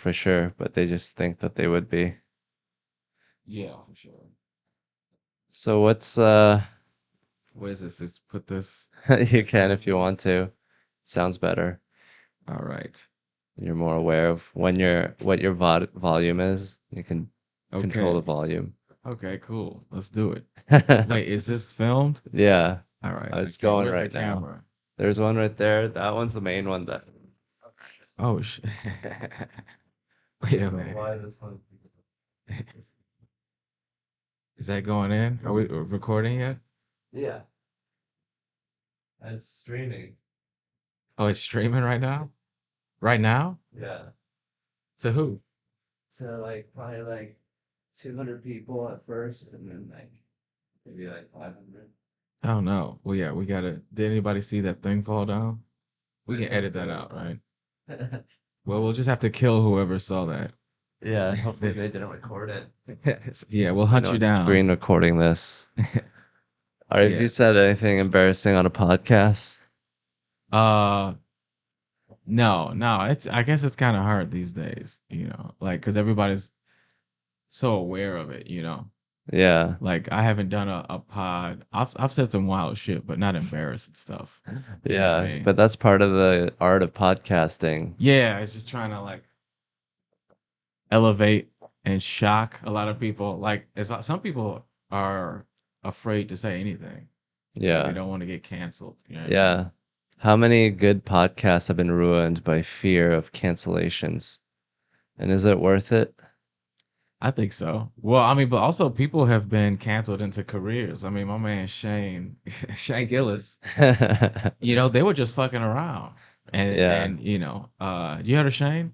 for sure, but they just think that they would be. Yeah, for sure. So what's What is this? Let's put this. you can if you want to. Sounds better. All right. You're more aware of when what your volume is. You can control the Okay. volume. Okay, cool. Let's do it. Wait, is this filmed? Yeah, All right. it's Okay. going Where's the right now. camera? There's one right there. That one's the main one that. Oh, wait a minute. Why this one? Is that going in? Are we recording yet? Yeah, it's streaming. Oh, it's streaming right now? Right now? Yeah. To who? So like probably like 200 people at first, and then like maybe like 500. Oh no. Well, yeah, we gotta. Did anybody see that thing fall down? We I can think edit that out, right? so. Well, we'll just have to kill whoever saw that. Yeah, hopefully they didn't record it. Yeah, we'll I hunt know you it's down. screen recording this. Or have you Yeah. said anything embarrassing on a podcast? Uh, no, no. It's. I guess it's kind of hard these days, like because everybody's so aware of it, Yeah. Like I haven't done a pod. I've said some wild shit, but not embarrassing stuff. You know what I Yeah, mean? but that's part of the art of podcasting. Yeah, it's just trying to like elevate and shock a lot of people. Like it's some people are afraid to say anything. Like they Yeah. don't want to get canceled. You know what I mean? Yeah. How many good podcasts have been ruined by fear of cancellations? And is it worth it? I think so. Well, I mean, but also people have been canceled into careers. I mean, my man Shane, Shane Gillis, they were just fucking around. And Yeah. and you heard of Shane?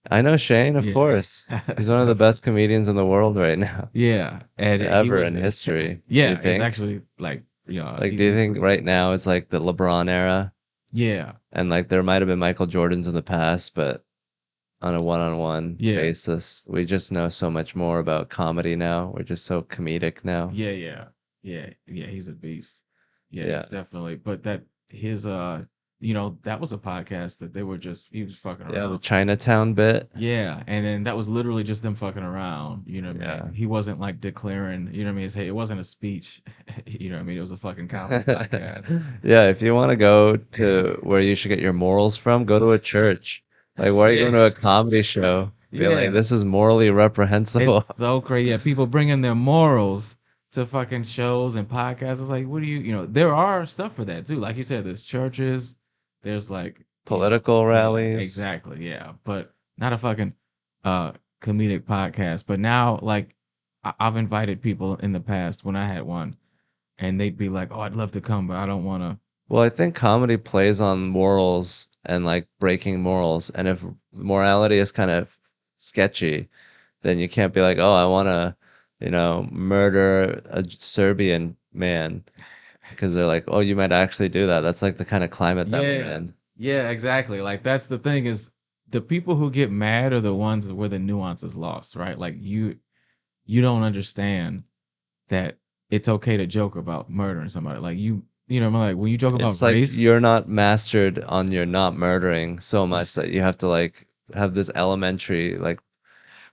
I know Shane, of Yeah. course. He's one of the So, best comedians in the world right now. yeah, and he Ever was in history, do you yeah, he's think? actually like, Like, do you he's think pretty right sick. now it's like the LeBron era? Yeah. And like there might have been Michael Jordans in the past, but on a one-on-one Yeah. basis, we just know so much more about comedy now. We're just so comedic now. Yeah, yeah, yeah, yeah. He's a beast. Yeah, Yeah. he's definitely. But that was a podcast that they were just he was fucking Yeah, the around. Chinatown bit. Yeah, and then that was literally just them fucking around. You know what I Yeah. mean? He wasn't like declaring. You know what I mean? Hey, it wasn't a speech. You know what I mean? It was a fucking comedy podcast. Yeah, if you want to go to where you should get your morals from, go to a church. Like, why are you Yeah, going to a comedy show? Be like, yeah. this is morally It's reprehensible. so crazy. Yeah, people bringing their morals to fucking shows and podcasts. It's like, what do there are stuff for that too. Like you said, there's churches, there's like, Political yeah, rallies. exactly, yeah. But not a fucking uh comedic podcast. But now, like, I've invited people in the past when I had one, and they'd be like, "Oh, I'd love to come, but I don't want to." Well, I think comedy plays on morals and like breaking morals. And if morality is kind of sketchy, then you can't be like, oh, I want to, murder a Serbian man because they're like, oh, you might actually do that. That's like the kind of climate that we're Yeah, in. yeah, exactly. Like that's the thing is the people who get mad are the ones where the nuance is lost, right? Like you don't understand that it's okay to joke about murdering somebody. Like like when you joke about It's like race, you're not mastered on your not murdering so much that you have to like have this elementary like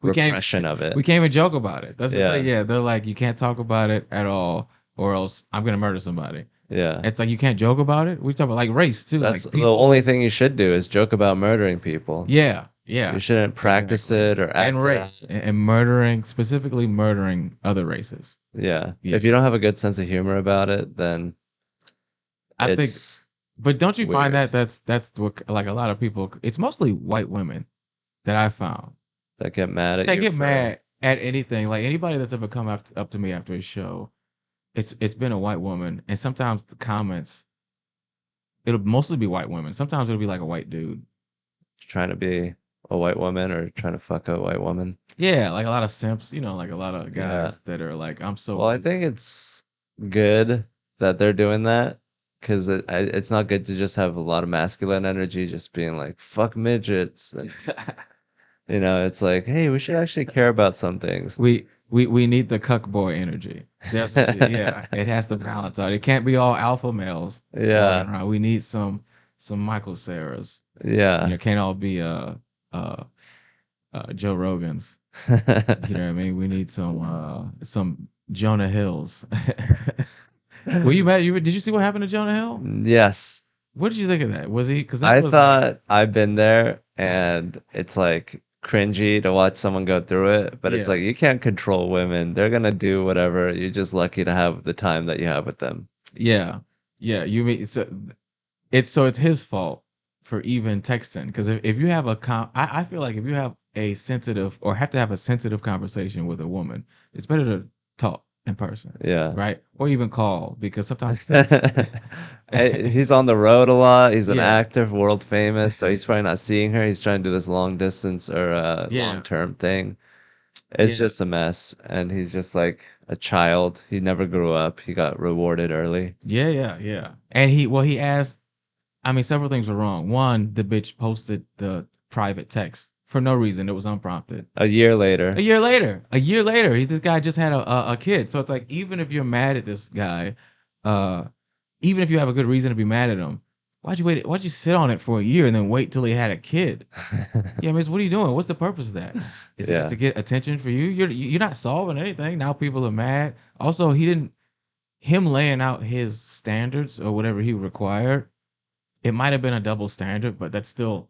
we can't repression of it. we can't even joke about it. That's the thing. Yeah. Yeah, they're like you can't talk about it at all, or else I'm gonna murder somebody. Yeah. It's like you can't joke about it. We talk about like race too. That's Like the only people. thing you should do is joke about murdering people. Yeah, You yeah, shouldn't practice exactly. it or And act it out. race and murdering, specifically murdering other races. Yeah. Yeah, If you don't have a good sense of humor about it, then I think. it's But don't you find weird. that that's what like a lot of people? It's mostly white women that I found. That get mad at They you get for mad at anything. Like anybody that's ever come up to me after a show, it's been a white woman, and sometimes the comments it'll mostly be white women. Sometimes it'll be like a white dude. trying to be a white woman or trying to fuck a white woman. Yeah, like a lot of simps. Like a lot of Yeah. guys that are like, I'm so Well, I weak. think it's good that they're doing that because it's not good to just have a lot of masculine energy, just being like, fuck midgets. And, it's like, hey, we should actually care about some things. We need the cuck boy energy. That's what yeah. It has to balance out. It can't be all alpha males walking Yeah. around. We need some Michael Sarahs. Yeah. Can't all be Joe Rogans. You know what I mean? We need some Jonah Hills. Were you mad? Did you see what happened to Jonah Hill? Yes. What did you think of that? Was he? Because that I was like, thought I've been there and it's like cringy to watch someone go through it, but it's yeah, like you can't control women. They're gonna do whatever. You're just lucky to have the time that you have with them. yeah, yeah. You mean so it's his fault for even texting because if you have I feel like if you have a sensitive or have to have a sensitive conversation with a woman, it's better to talk in person, Yeah. right? Or even call because sometimes text. He's on the road a lot. He's an Yeah, actor, world famous, so he's probably not seeing her. He's trying to do this long distance or long yeah, term thing. It's yeah, just a mess, and he's just like a child. He never grew up. He got rewarded early. yeah, yeah, yeah. And he asked. I mean, several things were wrong. One, the bitch posted the private text for no reason. It was unprompted. A year later. A year later, this guy just had a kid. So it's like, even if you're mad at this guy, uh, even if you have a good reason to be mad at him, why'd you wait? Why'd you sit on it for a year and then wait till he had a kid? Yeah, I mean, what are you doing? What's the purpose of that? Is it just Yeah. to get attention for you? You're not solving anything. Now people are mad. Also, he didn't him laying out his standards or whatever he required. It might have been a double standard, but that's still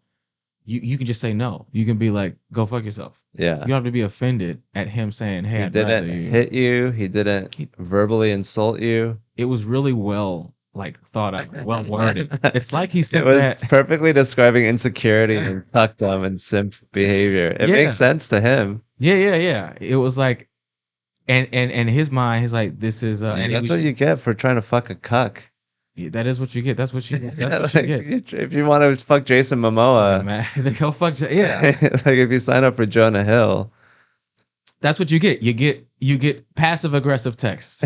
you can just say no. You can be like, go fuck yourself. You Yeah. don't have to be offended at him saying, hey, He I'd rather didn't you. hit you. He didn't He, verbally insult you. it was really well like thought out, well worded. It's like he It sent was that. perfectly describing insecurity and cuckdom and simp behavior. It makes Yeah. sense to him. Yeah, yeah, yeah. It was like and his mind, he's like, this is Yeah, and he that's was what you get for trying to fuck a cuck. yeah, that is what you get. That's what you Like, get. if you want to fuck Jason Fucking Momoa, man. They go fuck yeah. like if you sign up for Jonah Hill. That's what you get. You get passive aggressive text.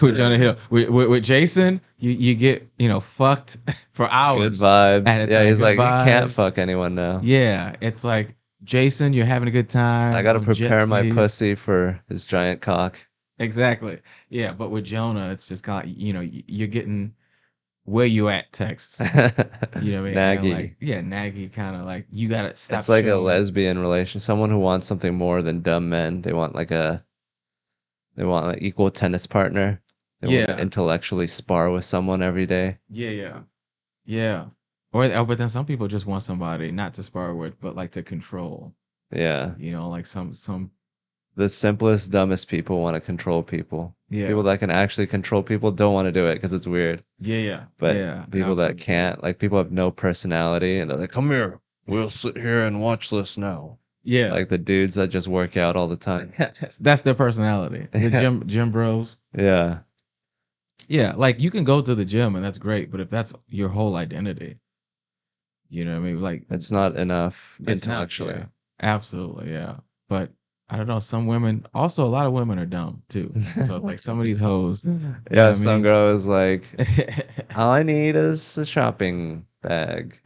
With Jonah Hill. With Jason, you get, fucked for Good hours at vibes. a Yeah, time. he's Good like, you can't vibes. fuck anyone now. Yeah. It's like, Jason, you're having a good I time gotta on jet prepare my skis. pussy for his giant cock. Exactly. Yeah. But with Jonah, it's just kind of, you're getting where you at texts. You know what I mean? And Naggy. like, yeah, naggy kind of like, you got to It's stop like a showing. lesbian relation. Someone who wants something more than dumb men. They want an equal tennis partner. They want to Yeah. intellectually spar with someone every day. Yeah. Yeah. Yeah. But then some people just want somebody not to spar with, but like to control. Yeah. Like some The simplest, dumbest people want to control people. People yeah. that can actually control people don't want to do it because it's weird. Yeah, yeah. But Yeah, people that absolutely. can't, like people have no personality and they're like, come here, we'll sit here and watch this now. Yeah. Like the dudes that just work out all the time. That's their personality. The Yeah. gym bros. Yeah. Yeah, like you can go to the gym and that's great, but if that's your whole identity, you know what I mean? Like It's not enough it's not, yeah. intellectually. Absolutely, yeah. But I don't know, some women also a lot of women are dumb too. So like some of these hoes, you know Yeah, what I some mean? girl is like, all I need is a shopping bag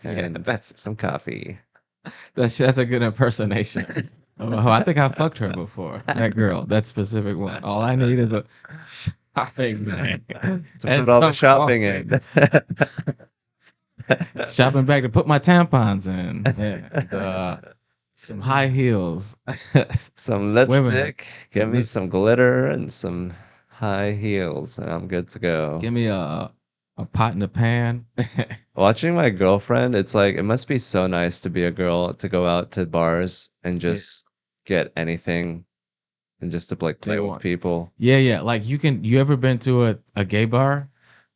Yeah, and that's some coffee. that's a good impersonation. Oh, I think I fucked her before. That girl, that specific one. All I need is a shopping bag To and put all the some shopping coffee. in. Shopping bag to put my tampons in. Yeah. And, some high heels. Some Women, lipstick, give some me lip. some glitter and some high heels, and I'm good to go. Give me a pot in the pan. Watching my girlfriend, it's like it must be so nice to be a girl to go out to bars and Yeah, just get anything and just to like they play with want. people. Yeah, yeah. Like you ever been to a gay bar?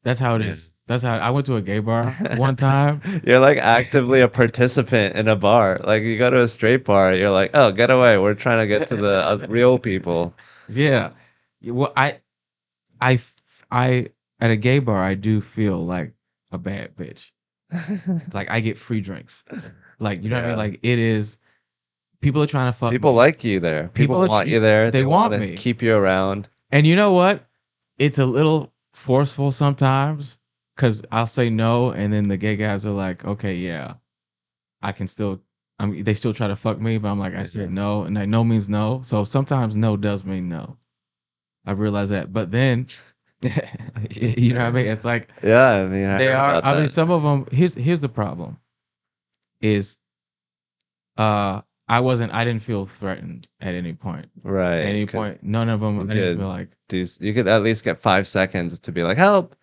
That's how it Yeah. is. That's how I went to a gay bar one time. You're like actively a participant in a bar. Like you go to a straight bar, you're like, "Oh, get away. We're trying to get to the real people." Yeah. Well, I, I, at a gay bar, I do feel like a bad bitch. Like I get free drinks. Like, you know what I mean? Yeah. Like it is, people are trying to fuck People me. like you there. People want you there. They They want want to me. keep you around. And you know what? It's a little forceful sometimes because I'll say no. And then the gay guys are like, okay, yeah, I can still, they still try to fuck me. But I'm like, I said no. And that no means no. So sometimes no does mean no. I realize that. But then, you know what I mean? It's like, Yeah, I mean, I they heard are, about I mean, that. some of them, here's the problem is I didn't feel threatened at any point. At Right, any because point, none of them. you I didn't feel could like. you could at least get 5 seconds to be like, help.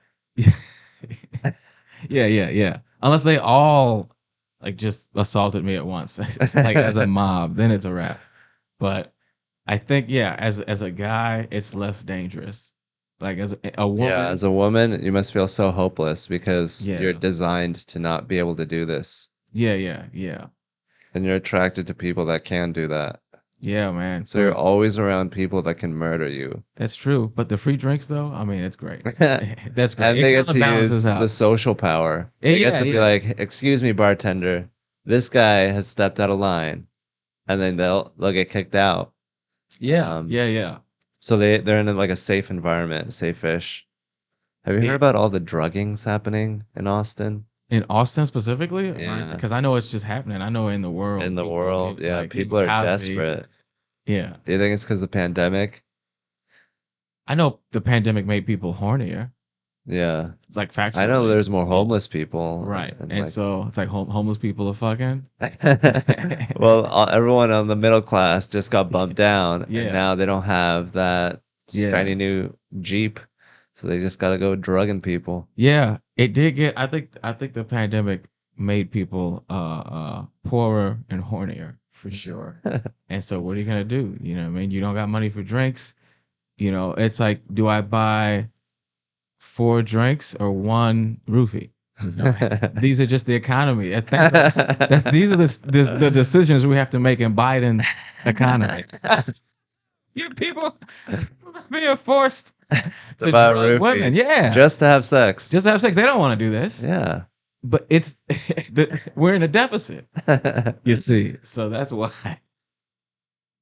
Yeah, yeah, yeah. Unless they all like just assaulted me at once, like as a mob, then it's a wrap. But I think yeah, as a guy, it's less dangerous. Like as a Yeah, woman, as a woman, you must feel so hopeless because you're yeah, designed to not be able to do this. yeah, yeah, yeah, And you're attracted to people that can do that. yeah, man. So you're But always around people that can murder you. that's true. But the free drinks, though, I mean, it's great. That's great. And It they kind get of to balances use the out. social power. They get Yeah, to be yeah, like, "Excuse me, bartender, this guy has stepped out of line," and then they'll get kicked out. yeah, Um, yeah, yeah. so they're in like a safe environment, safe-ish. Have you heard It, about all the druggings happening in Austin? in Austin specifically, or Yeah, because I know it's just happening. I know in the in world, the people world, get yeah, like even people are Cosby. desperate. Yeah, Do you think it's because of the pandemic? I know the pandemic made people hornier. Yeah, Like I know factually, there's more yeah, homeless people, right. and And like so it's like homeless people are fucking. well, everyone on the middle class just got bumped down, and Yeah, now they don't have that yeah, shiny new Jeep, so they just gotta go drugging people. yeah. It did get. I think the pandemic made people poorer and hornier for sure. And so what are you gonna do? You know what I mean? You don't got money for drinks. You know, it's like, do I buy four drinks or one roofie? No, these are just the economy. That's these are the decisions we have to make in Biden's economy. You people being forced It's to about drug women. roofies Yeah, just to have sex. just have sex. They don't want to do this, Yeah. but it's we're in a deficit. You see, so that's why.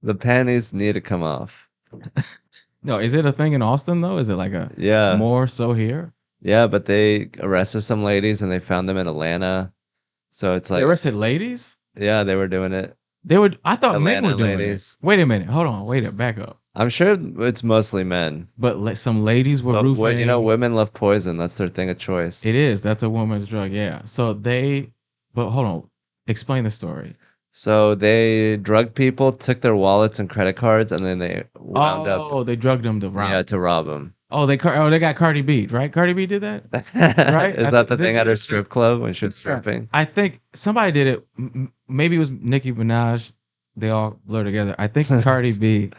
The panties need to come off. No, is it a thing in Austin though? Is it like a Yeah. more so here? Yeah, but they arrested some ladies and they found them in Atlanta. So it's They like, arrested ladies. yeah, they were doing it. They would. I thought men were Atlanta doing it. ladies. Wait a minute. Hold on. Wait a back up. I'm sure it's mostly men. But some ladies were But what you know, roofing. women love poison. That's their thing of choice. It is. That's a woman's drug. Yeah. So they. But hold on. Explain the story. So they drugged people, took their wallets and credit cards, and then they wound up, Oh, they drugged them to yeah, rob. to rob them. Oh, they got Cardi B, right? Cardi B did that, right? Is that the thing at her strip club when she was Yeah. stripping? I think somebody did it. Maybe it was Nicki Minaj. They all blur together. I think Cardi B.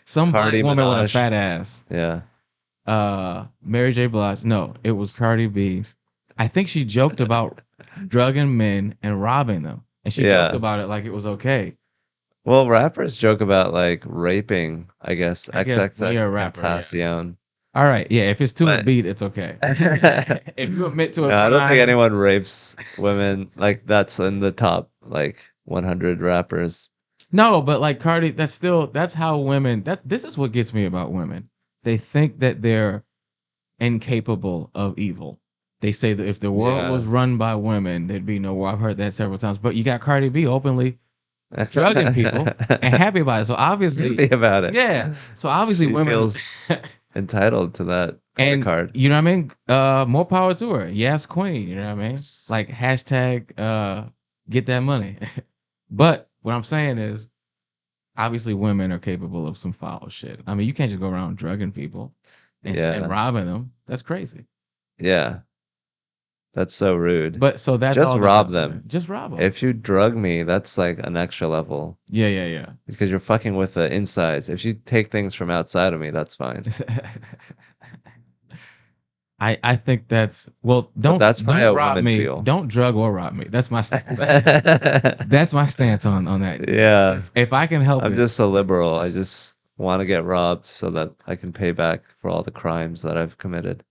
Some black Cardi woman with a Minaj. fat ass. Yeah. Mary J. Blige. No, it was Cardi B. I think she joked about drugging men and robbing them, and she joked Yeah. about it like it was okay. Well, rappers joke about like raping, I guess, I guess when XXX you're a rapper, yeah. Tentacion. All right, yeah. If it's to a But beat, it's okay. no, If you admit to a I don't think crime, anyone rapes women. Like that's in the top like 100 rappers. no. But like Cardi, that's how women. This is what gets me about women. They think that they're incapable of evil. They say that if the world was Yeah. run by women, there'd be no war. I've heard that several times. But you got Cardi B openly drugging people and happy about it. So obviously, Happy about it. yeah. So obviously, She women, feels entitled to that credit and card. you know what I mean. More power to her. Yes, queen. You know what I mean. Like hashtag get that money. But what I'm saying is, obviously, women are capable of some foul shit. I mean, you can't just go around drugging people and Yeah. robbing them. That's crazy. Yeah. That's so rude. But so that's Just all that's rob out there. them. Just rob them. If you drug me, that's like an extra level Yeah, yeah, yeah. because you're fucking with the insides. If you take things from outside of me, that's fine. I think that's well. But that's probably Don't how rob women me. feel. Don't drug or rob me. That's my stance. That's my stance on that. Yeah. If I can help I'm it, just a liberal. I just want to get robbed so that I can pay back for all the crimes that I've committed.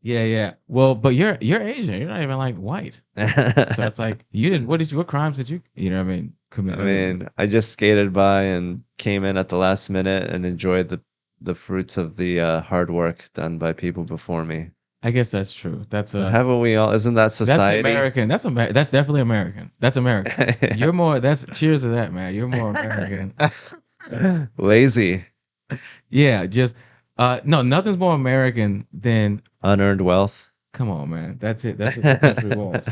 yeah, yeah. Well, but you're Asian. You're not even like white. So it's like you didn't. What crimes did you know what I mean I commit? mean, I just skated by and came in at the last minute and enjoyed the fruits of the hard work done by people before me. I guess that's true. But haven't we all? Isn't that That's society? American. That's definitely American. That's American. You're more. That's cheers to that, man. You're more American. Lazy, Yeah, just no, nothing's more American than unearned wealth. come on, man. That's it. That's what the country wants.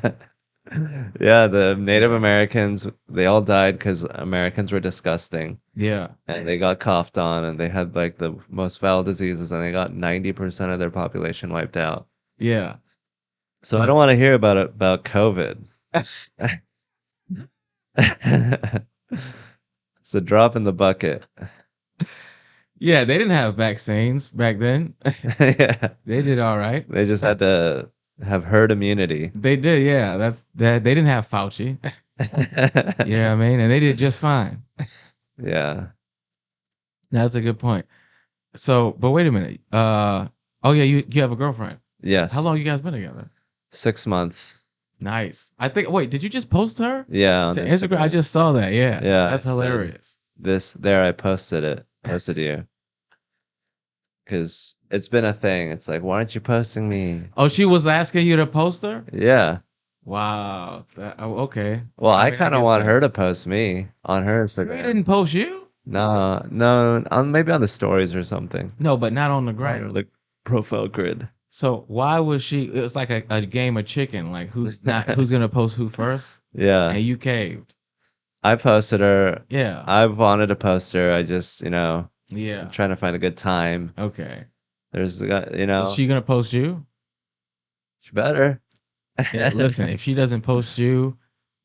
Yeah, the Native Yeah. Americans, they all died because Americans were disgusting Yeah. and they got coughed on and they had like the most foul diseases and they got 90% of their population wiped out. Yeah. So I don't But want to hear about COVID. It's a drop in the bucket. yeah, they didn't have vaccines back then. Yeah. They did all right. They just had to have herd immunity. They did, yeah. That's that. They didn't have Fauci. You know what I mean? And they did just fine. Yeah. That's a good point. So, but wait a minute. Oh yeah, you have a girlfriend. How Yes. long you guys been together? 6 months. Nice. I think. Wait, did you just post her Yeah, on to Instagram? I Instagram. just saw that. Yeah, Yeah, that's I said hilarious. this there I posted it. Posted you. Because it's been a thing. It's like, why aren't you posting me? Oh, she was asking you to post her. Yeah. Wow. Oh, okay. Well, I I mean, I kind of guess want that her to post me on her she Instagram. didn't post you. No, no, on maybe on the stories or something. No, but not on the Not gram. on the profile grid. So why was she? It was like a game of chicken. Like who's gonna post who first? Yeah. And you caved. I posted her. Yeah. I've wanted to post her. I just, I'm Yeah. trying to find a good time. Okay. There's, Is she gonna post you? she better. Yeah. Listen, if she doesn't post you,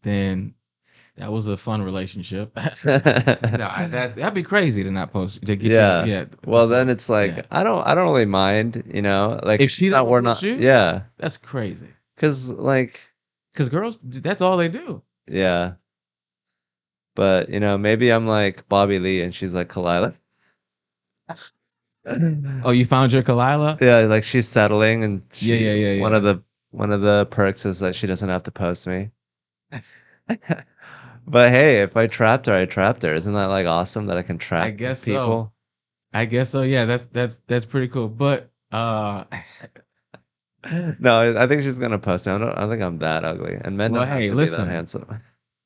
then that was a fun relationship. No, that'd be crazy to not post to get you. Yeah. Yeah. To Well, then post. it's like Yeah. I don't really mind, like If it's she not doesn't we're post not you, yeah. that's crazy. 'Cause like Because girls, that's all they do. yeah, but maybe I'm like Bobby Lee and she's like Kalila. Oh, you found your Kalila? Yeah, like she's settling and Yeah, she yeah, yeah, yeah. one of the perks is that she doesn't have to post me. But hey, if I trapped her, I trapped her. Isn't that like awesome that I can I trap guess so. people? I guess so. Yeah, that's pretty cool. But No, I think she's gonna post it. I don't think I'm that ugly, and men well, don't have hey, to be that listen, handsome.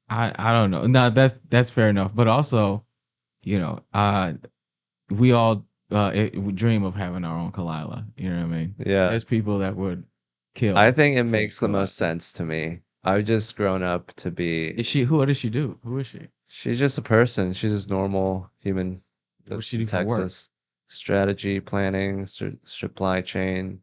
I don't know. No, that's fair enough. But also, you know, we all we dream of having our own Kalila. You know what I mean? Yeah, There's people that would I kill think it for makes the Kalila. most sense to me. I've just grown up to be. Is she? Who? What does she do? Who is she? She's just a person. She's just normal human What does that's she in do for work? Texas. Strategy, planning, supply chain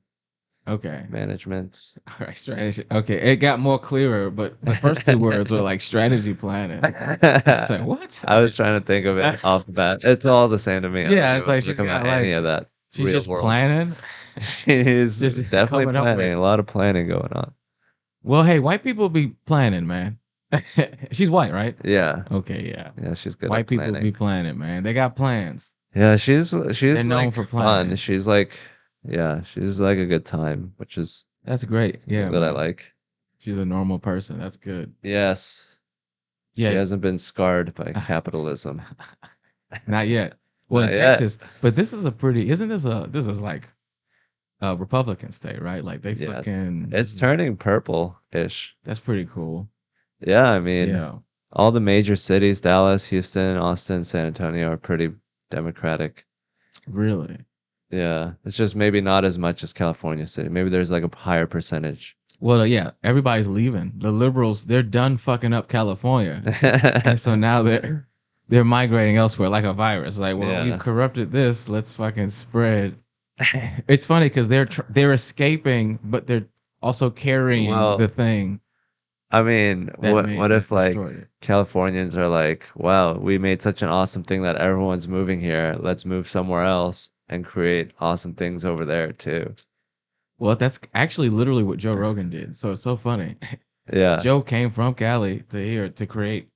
Okay. management. All right, strategy. Okay, it got more clearer, but the first two words were like strategy planning. I was like, what? I was trying to think of it off the bat. It's all the same to me. I don't Yeah, it's even like think she's about got any like of that she's real just world. planning, She's just definitely coming up planning. with. A lot of planning going on. Well, hey, white people be planning, man. She's white, right? Yeah. Okay, yeah. Yeah, she's good at White people be planning. planning, man. They got plans. Yeah, They're she's known like for fun. planning. She's like yeah, she's like a good time, which is That's great. something Yeah, that I man. like. She's a normal person. That's good. Yes. She Yeah, hasn't been scarred by capitalism. not yet. Well, in Not yet. Texas, but this is a pretty. Isn't this is like a Republican state, right? Like they Yes. fucking. This It's is turning purple-ish. that's pretty cool. Yeah, I mean, Yeah, all the major cities, Dallas, Houston, Austin, San Antonio are pretty democratic. really. Yeah. It's just maybe not as much as California City. Maybe there's like a higher percentage. Well, yeah, everybody's leaving. The liberals, they're done fucking up California, and so now they're migrating elsewhere like a virus. Like, well, we've Yeah. corrupted this. Let's fucking spread. It's funny because they're escaping, but they're also carrying the Well, thing I mean, what that if like destroyed it. Californians are like, wow, we made such an awesome thing that everyone's moving here. Let's move somewhere else and create awesome things over there too. Well, that's actually literally what Joe Rogan did. So it's so funny. Yeah, Joe came from Cali to here to create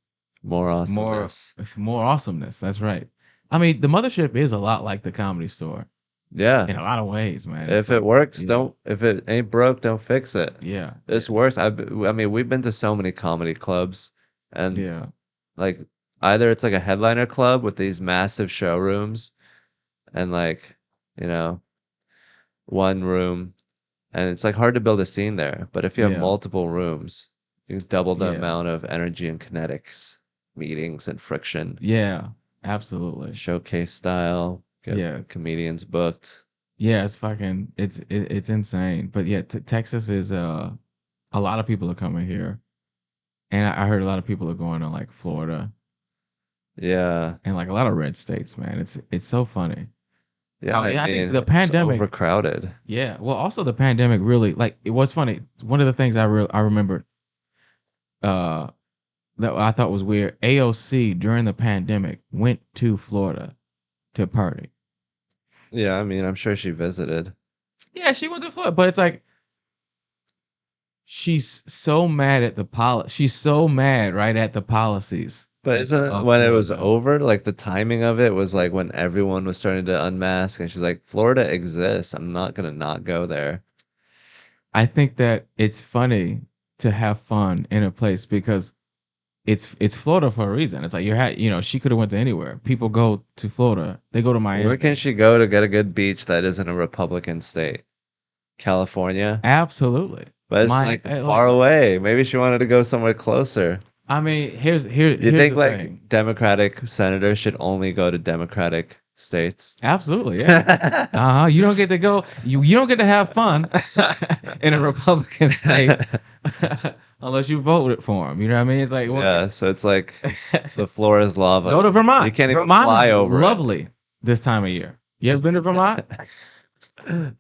more more awesomeness. more awesomeness. That's right. I mean, the mothership is a lot like the Comedy Store Yeah. in a lot of ways, man. It's If it like, works, you know, don't if it ain't broke, don't fix it. yeah, This works. I mean, we've been to so many comedy clubs and yeah, like either it's like a headliner club with these massive showrooms and like, you know, one room and it's like hard to build a scene there. But if you have yeah, multiple rooms, you can double the yeah, amount of energy and kinetics, meetings and friction, yeah, absolutely. showcase style, get Yeah, comedians booked. yeah. It's fucking it's insane. But yeah, Texas is a lot of people are coming here. And I heard a lot of people are going to like Florida Yeah. and like a lot of red states, man. It's so funny. Yeah, How I I think mean, the it's pandemic, overcrowded. yeah. Well, also the pandemic really like it was funny. One of the things I remember uh that I thought was weird. AOC during the pandemic went to Florida to party. Yeah, I mean, I'm sure she visited. Yeah, she went to Florida, but it's like she's so mad at the she's so mad right at the policies But isn't it of when it was Florida. over, like the timing of it was like when everyone was starting to unmask and she's like, Florida exists. I'm not gonna not go there. I think that it's funny to have fun in a place because it's Florida for a reason. It's like you know, she could have went to anywhere. People go to Florida. They go to Where can Miami. she go to get a good beach that isn't a Republican state? California? Absolutely. But it's My like like far away. Maybe she wanted to go somewhere closer. I mean, You here's think the like thing. Democratic senators should only go to Democratic states? Absolutely, yeah. Uh-huh. You don't get to go you don't get to have fun in a Republican state unless you voted for him. You know what I mean? It's like Yeah, so it's like the floor is lava. go to You Vermont. can't even Vermont fly is over it. lovely this time of year. You ever been to Vermont?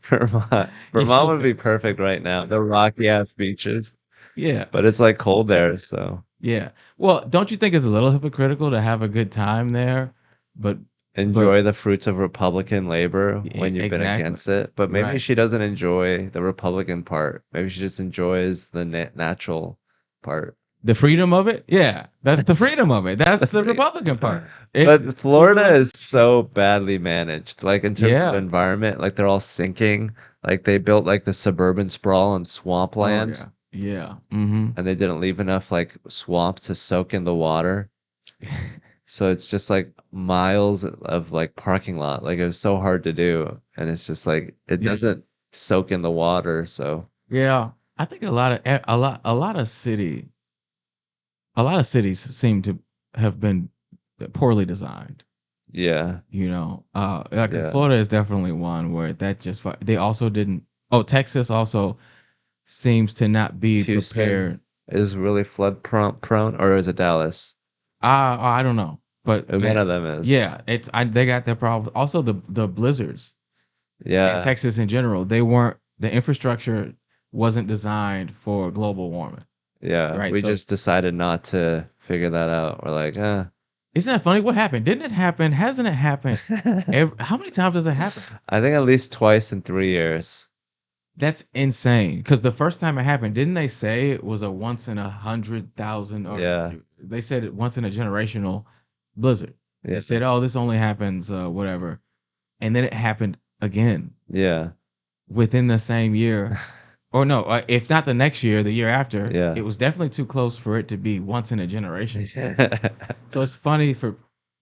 Vermont. Vermont would be perfect right now. The rocky ass beaches. Yeah. But it's like cold there, so Yeah. Well, don't you think it's a little hypocritical to have a good time there, but but enjoy the fruits of Republican labor when you've been exactly. against it. But maybe Right. she doesn't enjoy the Republican part. Maybe she just enjoys the natural part. The freedom of it? Yeah. That's the freedom of it. That's The the free- Republican part. It's But people Florida like is so badly managed. Like in terms of yeah. environment, like they're all sinking. Like they built like the suburban sprawl and Oh swampland, yeah. Yeah. Mhm. and they didn't leave enough like swamp to soak in the water. So it's just like miles of like parking lot. Like it was so hard to do. And it's just like it Yeah. doesn't soak in the water. So Yeah. I think a lot of cities seem to have been poorly designed. yeah, You know, like yeah. Florida is definitely one where that just they also didn't. Oh, Texas also seems to not be Houston prepared. is really flood prone, or is it Dallas? I don't know, but One man, of them is. yeah, they got their problems. Also, the blizzards in Yeah, Texas in general, they weren't the infrastructure wasn't designed for global warming, yeah. right? We So just decided not to figure that out. We're like, isn't that funny? What happened? Didn't it happen? Hasn't it happened? How many times does it happen? I think at least twice in 3 years. That's insane. Because the first time it happened, didn't they say it was a once in 100,000 or Yeah, they said it once in a generational blizzard? They yeah, said, "Oh, this only happens whatever," and then it happened again yeah, within the same year, or no, if not the next year, the year after. yeah. It was definitely too close for it to be once in a generation. So it's funny for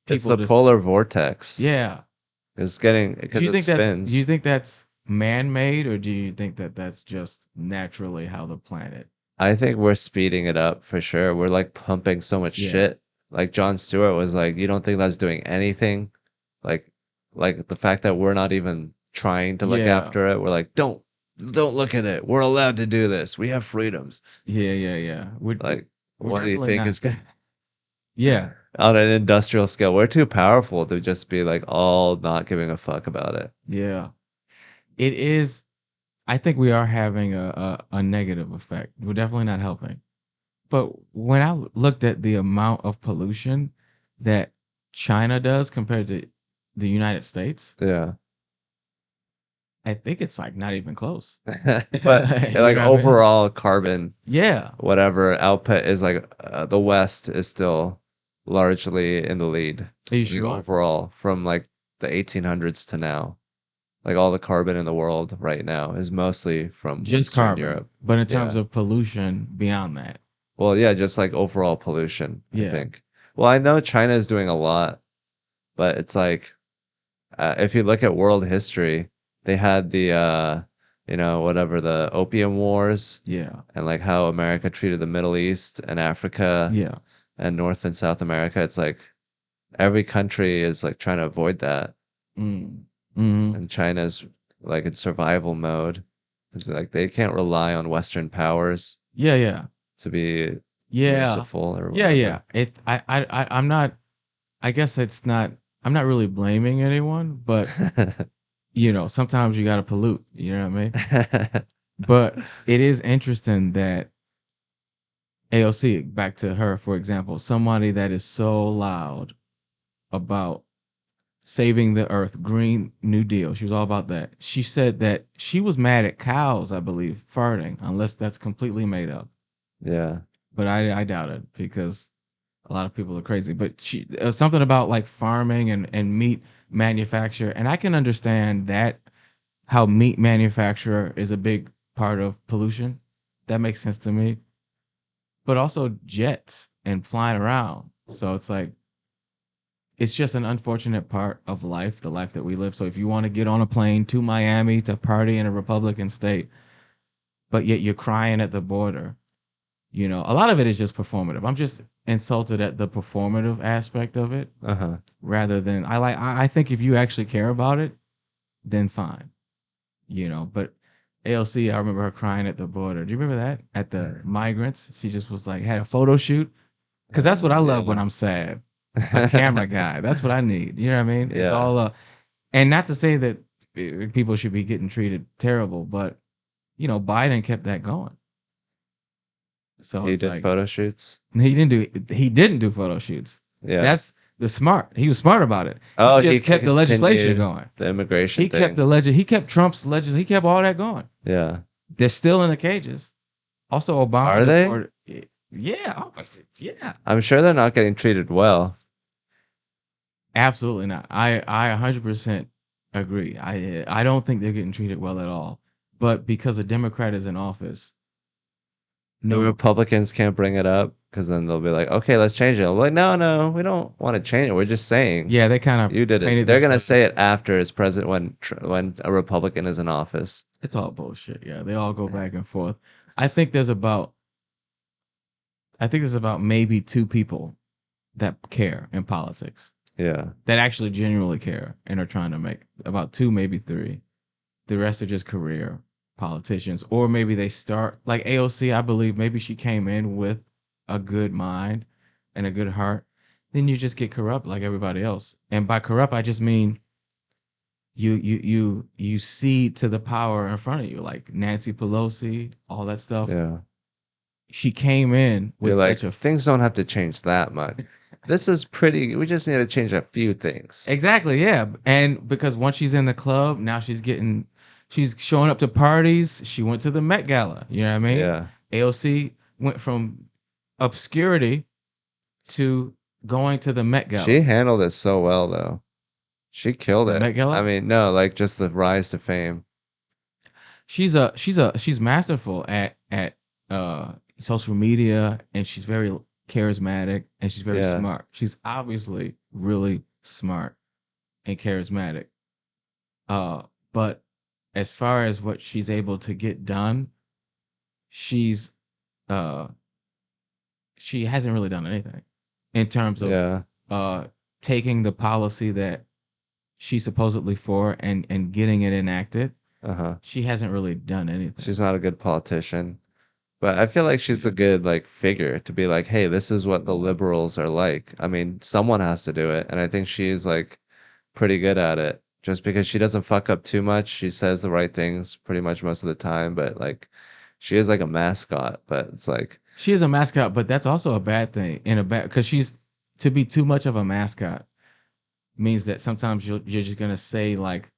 It's people the to, polar vortex. yeah. It's getting Do because you it think that's do you spins. think that's man-made or do you think that that's just naturally how the planet? I think we're speeding it up for sure. We're like pumping so much Yeah. shit. Like John Stewart was like, you don't think that's doing anything? Like like the fact that we're not even trying to look Yeah. after it. We're like, don't look at it. We're allowed to do this. We have freedoms. Yeah, yeah, yeah. Like, We're what do you definitely think not. is going Yeah, on an industrial scale? We're too powerful to just be like all not giving a fuck about it. yeah. It is. I think we are having a negative effect. We're definitely not helping. But when I looked at the amount of pollution that China does compared to the United States, Yeah. I think it's like not even close. But yeah, You like know what I mean? overall carbon Yeah. whatever output is like the West is still largely in the lead. Are you Like sure? overall from like the 1800s to now. Like all the carbon in the world right now is mostly from Just Western carbon, Europe. but in terms Yeah. of pollution beyond that. Well, yeah, just like overall pollution, I Yeah. think. Well, I know China is doing a lot, but it's like if you look at world history, they had the whatever the opium wars Yeah. and like how America treated the Middle East and Africa Yeah. and North and South America. It's like every country is like trying to avoid that, Mm. Mhm. and China's like in survival mode. It's like they can't rely on Western powers Yeah, yeah. to be Yeah. merciful or Yeah, yeah. whatever. I'm not, I guess it's not, I'm not really blaming anyone, but sometimes you got to pollute, you know what I mean? But it is interesting that AOC, back to her, for example, somebody that is so loud about saving the earth, Green New Deal. She was all about that. She said that she was mad at cows, I believe, farting, unless that's completely made up. Yeah. But I doubt it because a lot of people are crazy. But something about like farming and meat manufacture, and I can understand that how meat manufacturer is a big part of pollution. That makes sense to me. But also jets and flying around. So it's like it's just an unfortunate part of life, the life that we live. So if you want to get on a plane to Miami to party in a Republican state, but yet you're crying at the border, a lot of it is just performative. I'm just insulted at the performative aspect of it Uh-huh. rather than I think if you actually care about it, then fine. But ALC, I remember her crying at the border. Do you remember that? At the migrants, she just was like had a photo shoot. Cause that's what I love when Yeah. I'm sad. A camera guy. That's what I need. You know what I mean? It's Yeah. all and not to say that people should be getting treated terrible, but Biden kept that going. So He it's did like photo shoots. he didn't do photo shoots. Yeah. That's the smart. He was smart about it. He Oh, he just kept the legislation continued going. the immigration He kept thing. the legend. He kept Trump's legend. He kept all that going. Yeah. They're still in the cages. Also, Obama Are they? deported. Yeah, opposite. Yeah, I'm sure they're not getting treated well. absolutely not. I 100% agree. I don't think they're getting treated well at all. But because a Democrat is in office, The no. Republicans can't bring it up because then they'll be like, okay, let's change it. I'm like, no, no, we don't want to change it. We're just saying Yeah, they kind of you did it. painted They're gonna say themselves. it after it's president when a Republican is in office. It's all bullshit. Yeah, they all go back and forth. I think there's about I think there's about maybe two people that care in politics Yeah. that actually genuinely care and are trying to make about two, maybe three. The rest are just career politicians, or maybe they start like AOC. I believe maybe she came in with a good mind and a good heart. Then you just get corrupt like everybody else. And by corrupt, I just mean you cede to the power in front of you, like Nancy Pelosi, all that stuff. Yeah. She came in You're with like, such a things don't have to change that much. This is pretty, we just need to change a few things. exactly, yeah. And because once she's in the club, now she's showing up to parties. She went to the Met Gala. You know what I mean? Yeah. AOC went from obscurity to going to the Met Gala. She handled it so well though. She killed The it. Met I Gala. mean, no, like just the rise to fame. She's masterful at social media, and she's very charismatic, and she's very Yeah. smart. She's obviously really smart and charismatic. Uh, but as far as what she's able to get done, she's uh she hasn't really done anything in terms of Yeah. uh taking the policy that she's supposedly for and getting it enacted. Uh-huh. She hasn't really done anything. She's not a good politician. But I feel like she's a good like figure to be like, hey, this is what the liberals are like. I mean, someone has to do it, and I think she's like pretty good at it. Just because she doesn't fuck up too much, she says the right things pretty much most of the time, but like she is like a mascot, but it's like She is a mascot, but that's also a bad thing in a bad because she's to be too much of a mascot means that sometimes you're just gonna say like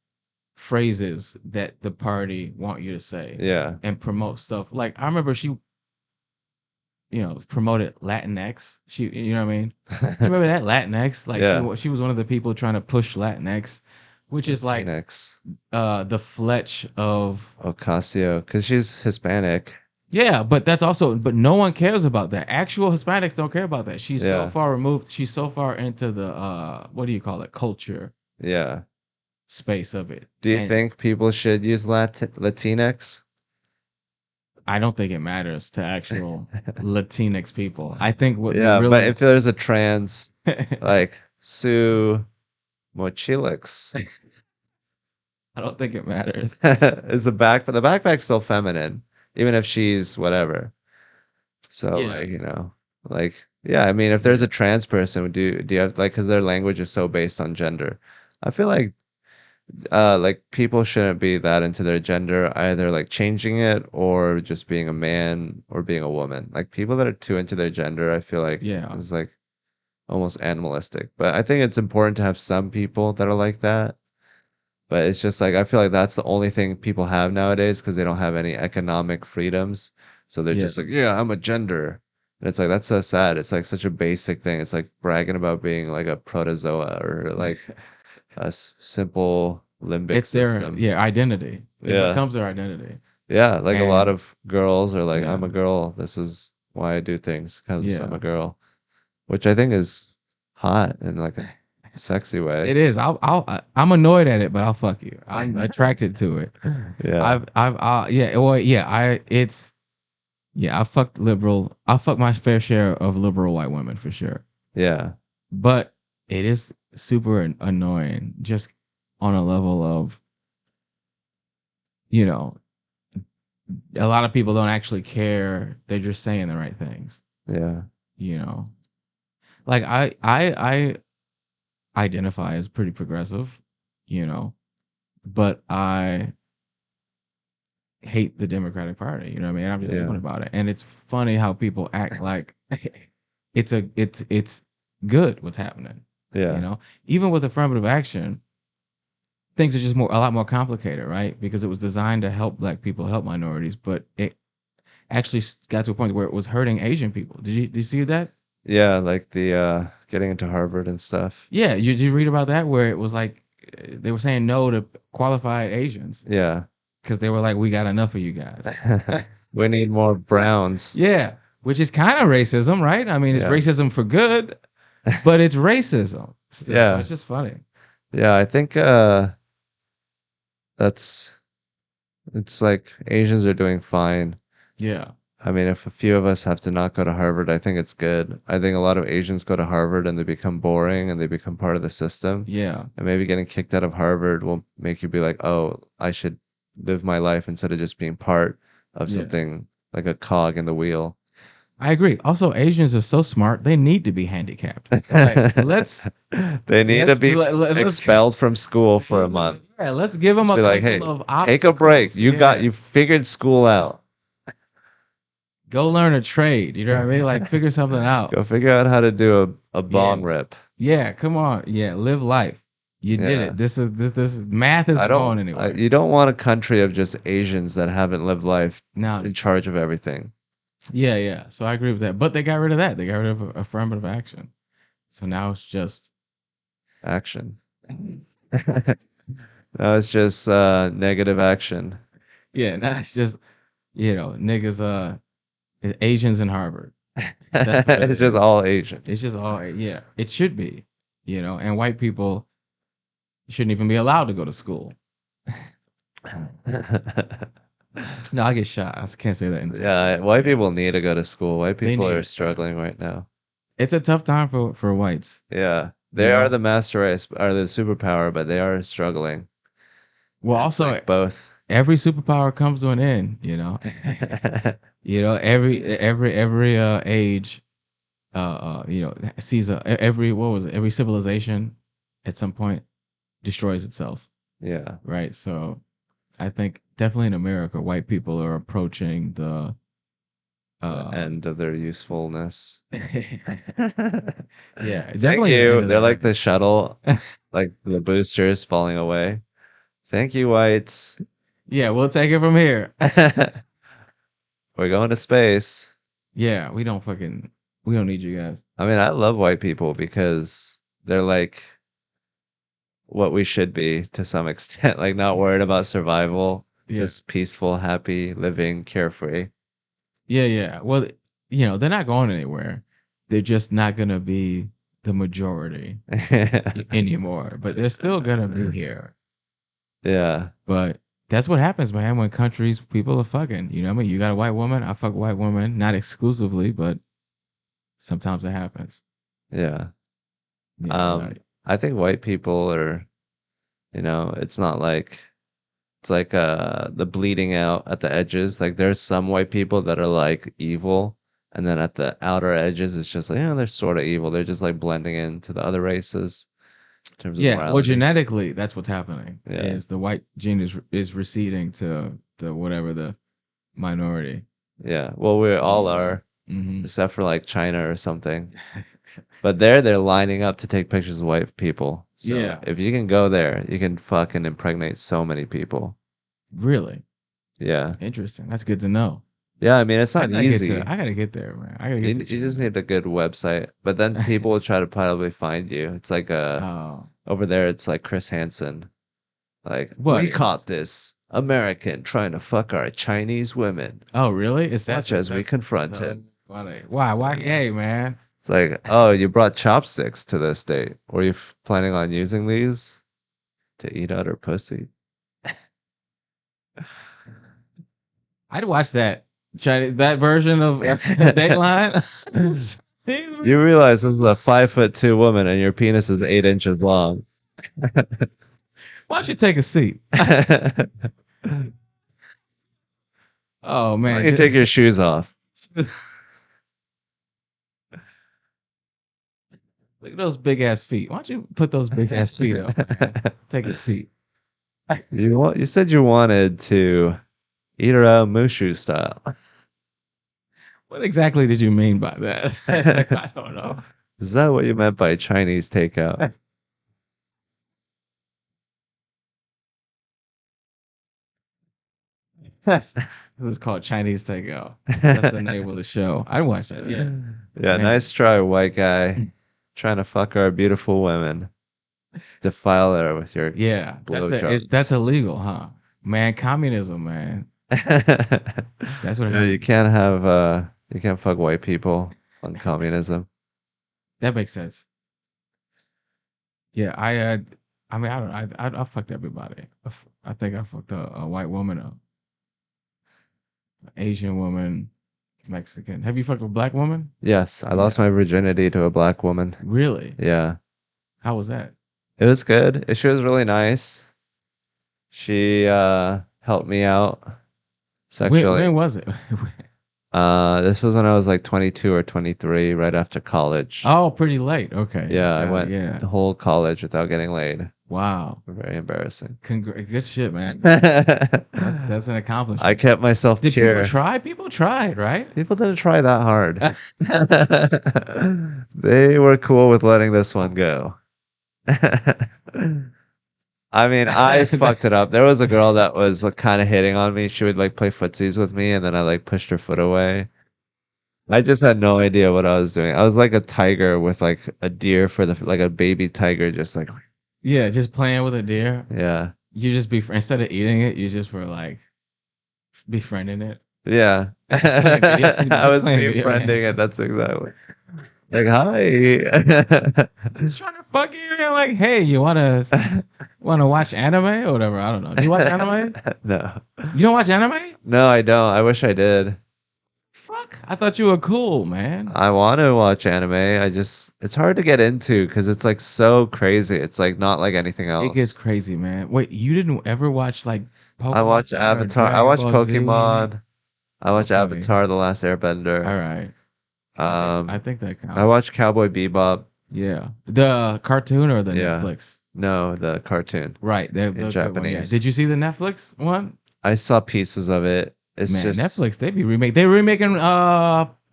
phrases that the party want you to say yeah. and promote stuff. Like I remember she, promoted Latinx. You know what I mean? You remember that Latinx? Like Yeah. she was one of the people trying to push Latinx, which is like Latinx. the Fletch of Ocasio, because she's Hispanic. yeah, but that's also but no one cares about that. Actual Hispanics don't care about that. She's so Yeah. far removed. She's so far into the what do you call it? Culture Yeah. space of it. Do you And think people should use Latinx? I don't think it matters to actual Latinx people. I think what Yeah, but really if there's a trans like Sue Mochilix, I don't think it matters. is the backpack's still feminine, even if she's whatever. So Yeah. like, Like, yeah, I mean, if there's Yeah. a trans person, do you have like, because their language is so based on gender. I feel like people shouldn't be that into their gender, either like changing it or just being a man or being a woman. Like people that are too into their gender, I feel like Yeah. is like almost animalistic. But I think it's important to have some people that are like that. But it's just like I feel like that's the only thing people have nowadays because they don't have any economic freedoms. So they're Yeah. just like, yeah, I'm a gender. And it's like that's so sad. It's like such a basic thing. It's like bragging about being like a protozoa or like a simple limbic It's their, system. yeah, identity. It Yeah. becomes their identity. Yeah, like a lot And of girls are like, yeah. I'm a girl. This is why I do things because I'm Yeah. a girl, which I think is hot in like a sexy way. It is. I'm annoyed at it, but I'll fuck you. I'm attracted to it. Yeah. Yeah, well, yeah, yeah, I fucked my fair share of liberal white women for sure. Yeah. But it is super annoying just on a level of, you know, a lot of people don't actually care. They're just saying the right things, Yeah. you know. Like I identify as pretty progressive, you know, but I hate the Democratic Party. You know what I mean? I'm just open Yeah. about it. And it's funny how people act like it's good what's happening. You Yeah. know, even with affirmative action, things are just a lot more complicated, right? Because it was designed to help black people, help minorities, but it actually got to a point where it was hurting Asian people. Did you see that? Yeah, like the getting into Harvard and stuff. Yeah, did you read about that where it was like they were saying no to qualified Asians Yeah. because they were like, we got enough of you guys. We need more Browns. Yeah, which is kind of racism, right? I mean, it's Yeah. racism for good, but it's racism still. So Yeah. it's just funny. Yeah, I think that's it's like Asians are doing fine. Yeah, I mean, if a few of us have to not go to Harvard, I think it's good. I think a lot of Asians go to Harvard and they become boring and they become part of the system. yeah, And maybe getting kicked out of Harvard will make you be like, oh, I should live my life instead of just being part of yeah. something like a cog in the wheel. I agree. Also, Asians are so smart; they need to be handicapped. Like, They need to be let's expelled from school for a month. yeah, let's give them Just a be like, couple hey, of take a break. obstacles. You Yeah, figured school out. go learn a trade. You know what I mean? Like, figure something out. Go figure out how to do a Yeah, bong rip. yeah. Come on. Yeah, live life. You did Yeah. it. This math isn't going You anywhere. don't want a country of just Asians that haven't lived life Now, in charge of everything. yeah, yeah. So I agree with that. But they got rid of that. They got rid of affirmative action. So now it's just Action. No, it's just negative action. yeah, now it's just niggas it's Asians in Harvard. That's what it It's just is. all Asian. It's just all yeah. It should be, and white people shouldn't even be allowed to go to school. No, I get shot. I can't say that in Yeah, Texas. white Yeah, people need to go to school. White they people need are it, man. struggling right now. It's a tough time for whites. Yeah, You they are know. the master race, are the superpower, but they are struggling. Well, It's also like both. every superpower comes to an end. Every age sees every what was it? Every civilization at some point destroys itself, Yeah, right? So I think definitely in America, white people are approaching the the uh end of their usefulness. yeah, Thank definitely the end you. of They're like that. the shuttle, like the boosters falling away. Thank you, whites. Yeah, we'll take it from here. We're going to space. Yeah, we don't need you guys. I mean, I love white people because they're like what we should be to some extent, like not worried about survival, Yeah. just peaceful, happy, living, carefree. Yeah, yeah. Well, they're not going anywhere. They're just not gonna be the majority anymore, but they're still gonna be here. Yeah, But that's what happens, man, when countries people are fucking. You know what I mean? You got a white woman, I fuck a white woman, not exclusively, but sometimes it happens. yeah. Yeah, I think white people are, it's not like it's like the bleeding out at the edges. Like there's some white people that are like evil And then at the outer edges, it's just like, yeah, they're sort of evil. They're just like blending into the other races in terms of Yeah, well, morality. genetically, that's what's happening. Yeah. Is the white gene is receding to the whatever the minority Yeah. Well, we all gene is. are, Hmm. except for like China or something. But there, they're lining up to take pictures of white people. So Yeah, if you can go there, you can fucking impregnate so many people. really Yeah. interesting. That's good to know. Yeah, I mean, it's not easy. I gotta get there, man. I gotta You, get to you just China. need a good website, but then people will try to probably find you. It's like Oh, over there, it's like Chris Hansen. Like, what we is? caught this American trying to fuck our Chinese women. Oh, really? Is Watch as we that's confront no? him. Why? Why? Hey, man. It's like, oh, you brought chopsticks to this date. Were you planning on using these to eat out her pussy? I'd watch that Chinese that version of Dateline. You realize this is a 5'2" woman and your penis is 8 inches long. Why don't you take a seat? Why Oh don't man, you take your shoes off? look at those big ass feet. Why don't you put those big ass feet up, man? Take a seat. You said you wanted to eat her out Mushu style. What exactly did you mean by that? I don't know. Is that what you meant by Chinese takeout? That's this is called Chinese Takeout. That's the name of the show. I watch that. Yeah, Yeah, nice man. try, white guy. Trying to fuck our beautiful women. Defile her with your Yeah, that's blowjobs. illegal, huh? Man, communism, man. That's what Yeah, happens. you can't fuck white people on communism. That makes sense. Yeah, I mean, I don't, I fucked everybody. I think I fucked a white woman, a Asian woman, Mexican. Have you fucked a black woman? Yes, I lost Yeah. my virginity to a black woman. Really? Yeah. How was that? It was good. She was really nice. She helped me out sexually. When was it? This was when I was like 22 or 23, right after college. Oh, pretty late. Okay. Yeah, I Got it. went Yeah. the whole college without getting laid. Wow. Very embarrassing. Good shit, man. That's an I accomplishment. kept myself Did people pure. try? People tried, right? People didn't try that hard. They were cool with letting this one go. I mean, I fucked it up. There was a girl that was like, kind of hitting on me. She would like play footsies with me, and then I like pushed her foot away. I just had no idea what I was doing. I was like a tiger with like a deer for the like a baby tiger, just like Yeah, just playing with a deer. yeah, You just instead of eating it, you just were like befriending it. yeah. Just playing video, I was playing video befriending games. it. That's exactly like hi. Just trying to fuck you. You're like, hey, you wanna watch anime or whatever? I don't know. Do you watch anime? No, You don't watch anime? no, I don't. I wish I did. Fuck! I thought you were cool, man. I want to watch anime. It's hard to get into because it's like so crazy. It's like not like anything It gets else. crazy, man. Wait, you didn't ever watch like I Pokemon watch or Avatar. I Dragon watch Ball Z? Pokemon. I watch Okay, Avatar: The Last all Airbender. right. I Um, think that I counts. watch Cowboy Bebop. Yeah, the cartoon or the Yeah, Netflix? no, the cartoon Right, in the good one. Yeah. Japanese. Did you see the Netflix one? I saw pieces of it. It's Man, just, Netflix, they remaking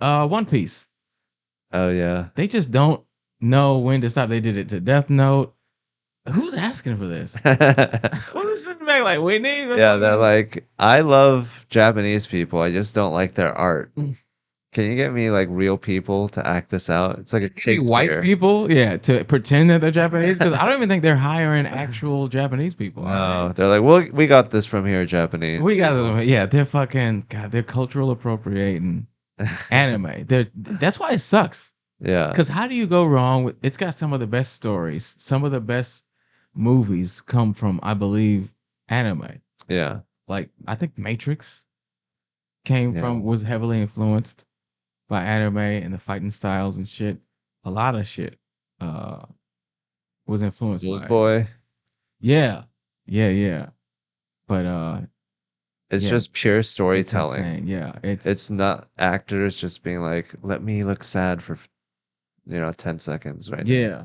One Piece. oh yeah. They just don't know when to stop. They did it to Death Note. Who's asking for this? Who's sitting back like Whitney? The Yeah, they're fucking like, I love Japanese people. I just don't like their art. Can you get me like real people to act this out? It's like a white Shakespeare. people, yeah, to pretend that they're Japanese because I don't even think they're hiring actual Japanese people, are they? No, they're like, well, we got this from here, Japanese We got people. them. Yeah, they're fucking God. They're cultural appropriating anime. That's why it sucks. Yeah, Because how do you go wrong with? It's got some of the best stories. Some of the best movies come from, I believe, anime. yeah, Like I think Matrix came yeah. from was heavily influenced by anime and the fighting styles and shit. A lot of shit uh was influenced Old by it. boy. Yeah. Yeah, yeah. But It's Yeah, just pure it's storytelling. insane. Yeah, it's It's not actors just being like, let me look sad for 10 seconds right now. yeah,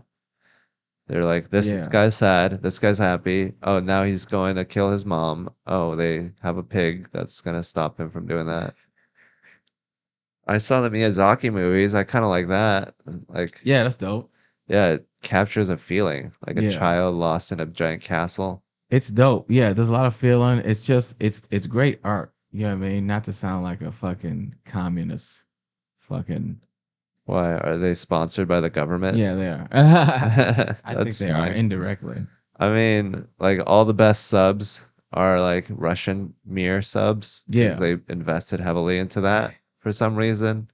They're like, this yeah, guy's sad, this guy's happy. Oh, now he's going to kill his mom. Oh, they have a pig that's gonna stop him from doing that. I saw the Miyazaki movies. I kind of like that. Like, yeah. That's dope. yeah, it captures a feeling, like a Yeah, child lost in a giant castle. it's dope. Yeah, there's a lot of feeling. It's just it's great art. You know what I mean? Not to sound like a fucking communist. Fucking Why are they sponsored by the government? yeah, they are. I think That's they are fine. indirectly. I mean, like all the best subs are like Russian Mir subs because Yeah, they invested heavily into that for some reason.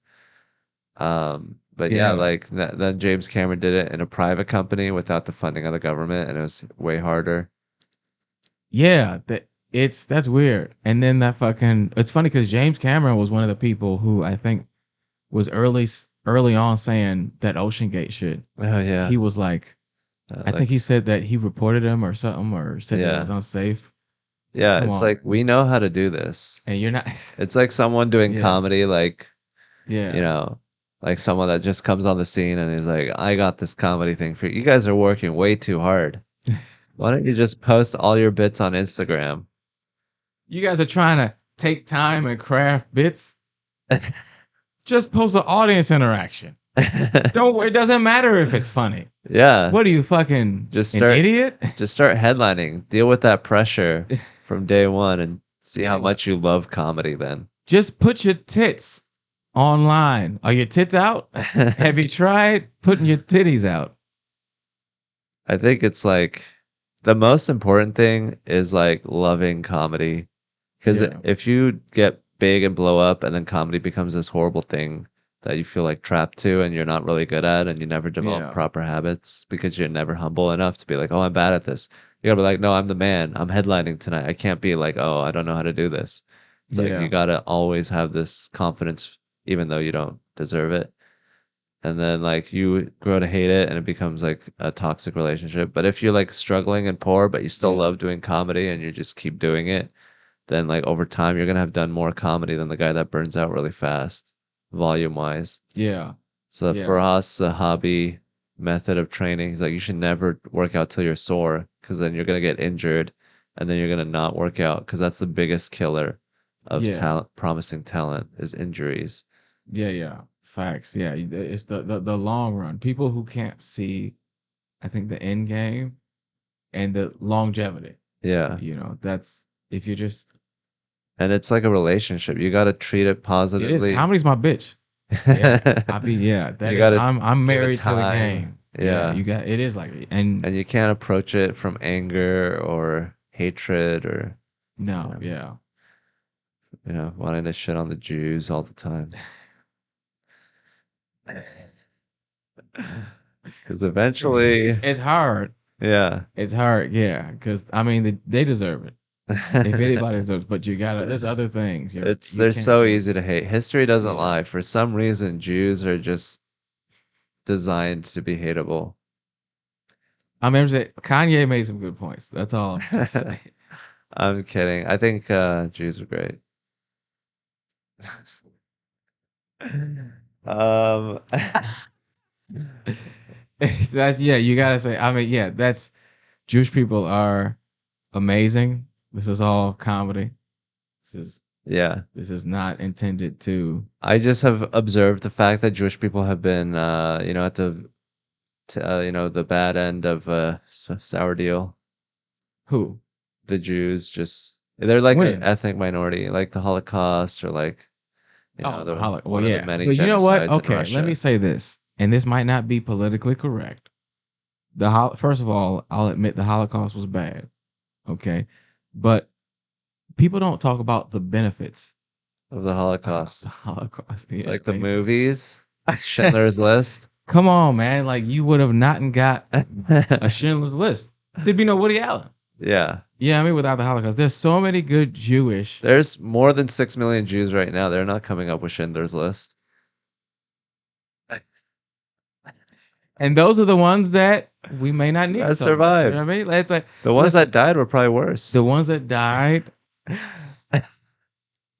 But yeah, yeah, like then James Cameron did it in a private company without the funding of the government, and it was way harder. yeah. That's weird. And then that fucking it's funny because James Cameron was one of the people who I think was early on saying that Ocean Gate shit. Oh yeah, He was like, I like think he said that he reported him or something, or said that it was yeah, unsafe. It's like, yeah. come It's on, like we know how to do this. and you're not. It's like someone doing Yeah, comedy, like you yeah, know, like someone that just comes on the scene and is like, "I got this comedy thing for you. You guys are working way too hard. Why don't you just post all your bits on Instagram?" you guys are trying to take time and craft bits. Just post an audience interaction. Don't. It doesn't matter if it's funny. Yeah, What are you fucking just an start idiot? just start headlining. Deal with that pressure from day one and see how Yeah. much you love comedy then. Just put your tits online. Are your tits out? Have you tried putting your titties out? I think it's like the most important thing is like loving comedy. Because Yeah. if you get big and blow up and then comedy becomes this horrible thing that you feel like trapped to and you're not really good at and you never develop Yeah. proper habits because you're never humble enough to be like, oh, I'm bad at this. You gotta be like, no, I'm the man. I'm headlining tonight. I can't be like, oh, I don't know how to do this. It's like you Yeah. gotta always have this confidence even though you don't deserve it. And then like you grow to hate it and it becomes like a toxic relationship. But if you're like struggling and poor, but you still Yeah. love doing comedy and you just keep doing it, then like over time you're gonna have done more comedy than the guy that burns out really fast, volume wise. Yeah. So for Yeah. us, a hobby method of training is like you should never work out till you're sore because then you're gonna get injured and then you're gonna not work out because that's the biggest killer of Yeah. talent, promising talent is injuries. Yeah. Yeah. Facts. Yeah. It's the long run. People who can't see, I think, the end game and the longevity. Yeah. That's if you just And it's like a relationship. You gotta treat it it is positively. comedy's my bitch. Yeah. I be yeah, that You is gotta I'm give it married to the time. game. Yeah, Yeah. you got it is like and And you can't approach it from anger or hatred or you no, know, yeah. wanting to shit on the Jews all the time. Because eventually, It's hard. yeah. It's hard, yeah, because I mean they deserve it. If anybody deserves, but you gotta. There's other things. You They're can't so easy just to hate. History doesn't yeah. lie. For some reason, Jews are just designed to be hateable. I remember that Kanye made some good points. That's all I'm just saying. I'm kidding. I think Jews are great. Um, That's yeah. You gotta say. I mean, yeah. That's Jewish people are amazing. This is all comedy. This is yeah. this is not intended to I just have observed the fact that Jewish people have been, at the bad end of a sour deal. who The Jews just they're like an when. ethnic minority, like the Holocaust or like, Oh, the the Holocaust. Well, one of the yeah. many But you know what? genocides in Okay, let me Russia. say this, and this might not be politically correct. First of all, I'll admit the Holocaust was bad. Okay, but people don't talk about the benefits Of the of the Holocaust. Holocaust. Yeah, Like the movies, Schindler's List. come on, man. Like you would have not got a Schindler's List. There'd be no Woody Allen. Yeah. Yeah, I mean, without the Holocaust, there's so many good Jewish, There's more than 6 million Jews right now. They're not coming up with Schindler's List. and those are the ones that we may not need That so much. You know survived. what I mean? It's like, The ones listen, that died were probably worse. the ones that died.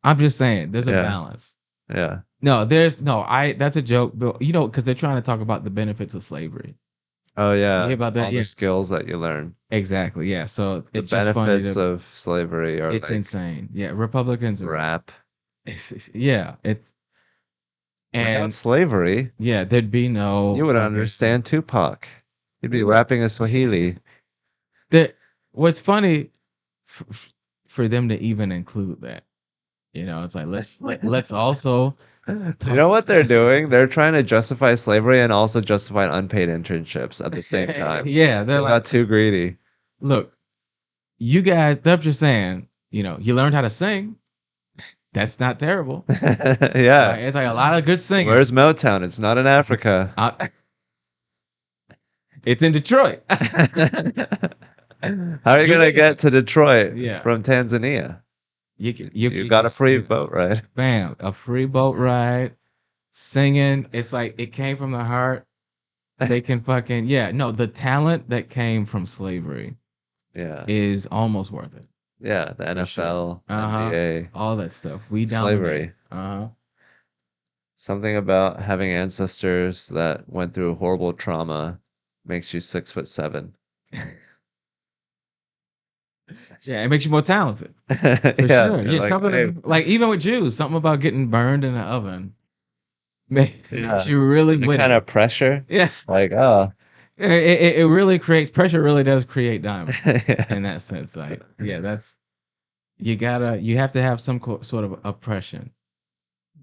I'm just saying, there's a Yeah. balance. Yeah. No, there's no. I That's a joke, but because they're trying to talk about the benefits of slavery. Oh You hear yeah. about that? All the Yeah, skills that you learn. exactly. Yeah, so The it's just funny benefits to. of slavery are It's like insane. Yeah, Republicans are. rap. Yeah, it's Without and slavery, yeah, there'd be no you would fucking. understand Tupac. You'd be We would. rapping in Swahili. That what's funny for them to even include that. It's like let's also You talk. know what they're doing? They're trying to justify slavery and also justify unpaid internships at the same time. Yeah, they're They got like, too greedy. look, you guys. They're just saying, you learned how to sing. That's not terrible, Yeah. right? It's like a lot of good singing. Where's Motown? It's not in Africa. It's in Detroit. How are you You gonna did get it. to Detroit Yeah, from Tanzania? You got a free boat, right? bam, a free boat ride, singing. It's like it came from the heart. They can fucking yeah. No, the talent that came from slavery Yeah. is almost worth it Yeah, the for sure. NFL, Uh-huh. NBA, All that stuff. We dominate. slavery. Uh-huh. Something about having ancestors that went through horrible trauma makes you 6'7". Yeah, it makes you more talented. For Yeah, sure. you're Yeah, like, hey, something like even with Jews, something about getting burned in the oven makes yeah, you really the kind witty. of pressure, Yeah. like, oh, It really creates pressure really does create diamonds yeah, in that sense. Like, yeah, you have to have some sort of oppression.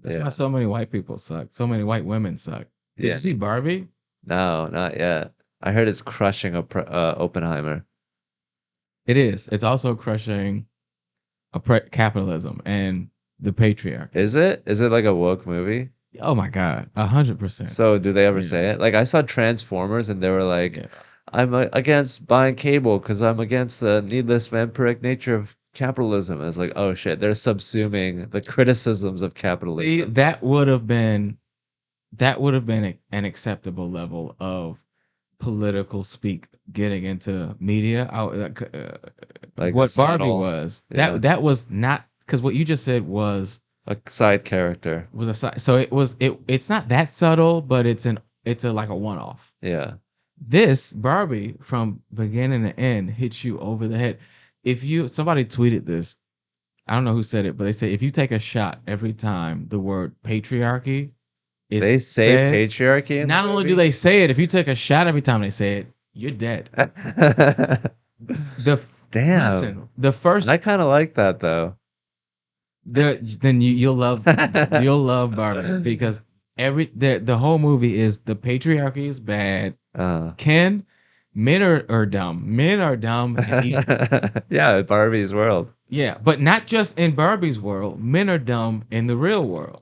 That's why yeah, so many white people suck. So many white women suck. Did you yeah. see Barbie? No, not yet. I heard it's crushing Oppenheimer. It is. It's also crushing capitalism and the patriarchy. Is it? Is it like a woke movie? Oh my God, 100%. So do they ever You know, say it? Like I saw Transformers and they were like, yeah. I'm against buying cable because I'm against the needless vampiric nature of capitalism. It's like, oh shit, they're subsuming the criticisms of See, capitalism. that would have been an acceptable level of political speak getting into media. Like a What Barbie subtle, was yeah, that was not because what you just said a side character. was so it's not that subtle, but it's a like a one off. Yeah. This Barbie from beginning to end hits you over the head. If you somebody tweeted this, I don't know who said it, but they say if you take a shot every time the word patriarchy is They say said, patriarchy in the not only do movie? they say it, if you take a shot every time they say it, you're dead. Damn. Listen, the first I kind of like that though. then you'll love Barbie because the whole movie is the patriarchy is bad. Uh, Ken, men are dumb. Men are dumb and evil. yeah, Barbie's world. Yeah, but not just in Barbie's world. Men are dumb in the real world,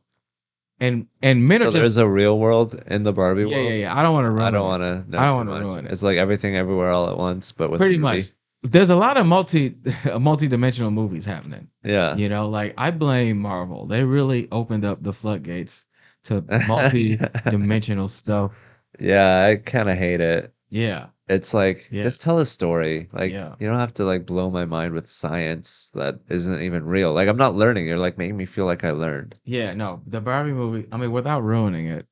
and men are So just there's a real world in the Barbie yeah, yeah, world. yeah. I don't want to I ruin don't it. want to I know don't too want to much. ruin it. It's like everything everywhere all at once, but with Pretty much. Barbie. There's a lot of multi dimensional movies happening. Yeah. Like I blame Marvel. They really opened up the floodgates to multi dimensional stuff. Yeah, I kind of hate it. Yeah, It's like yeah, just tell a story. Like yeah, you don't have to like blow my mind with science that isn't even real. Like I'm not learning. You're like making me feel like I learned. yeah. No, the Barbie movie. I mean, without ruining it,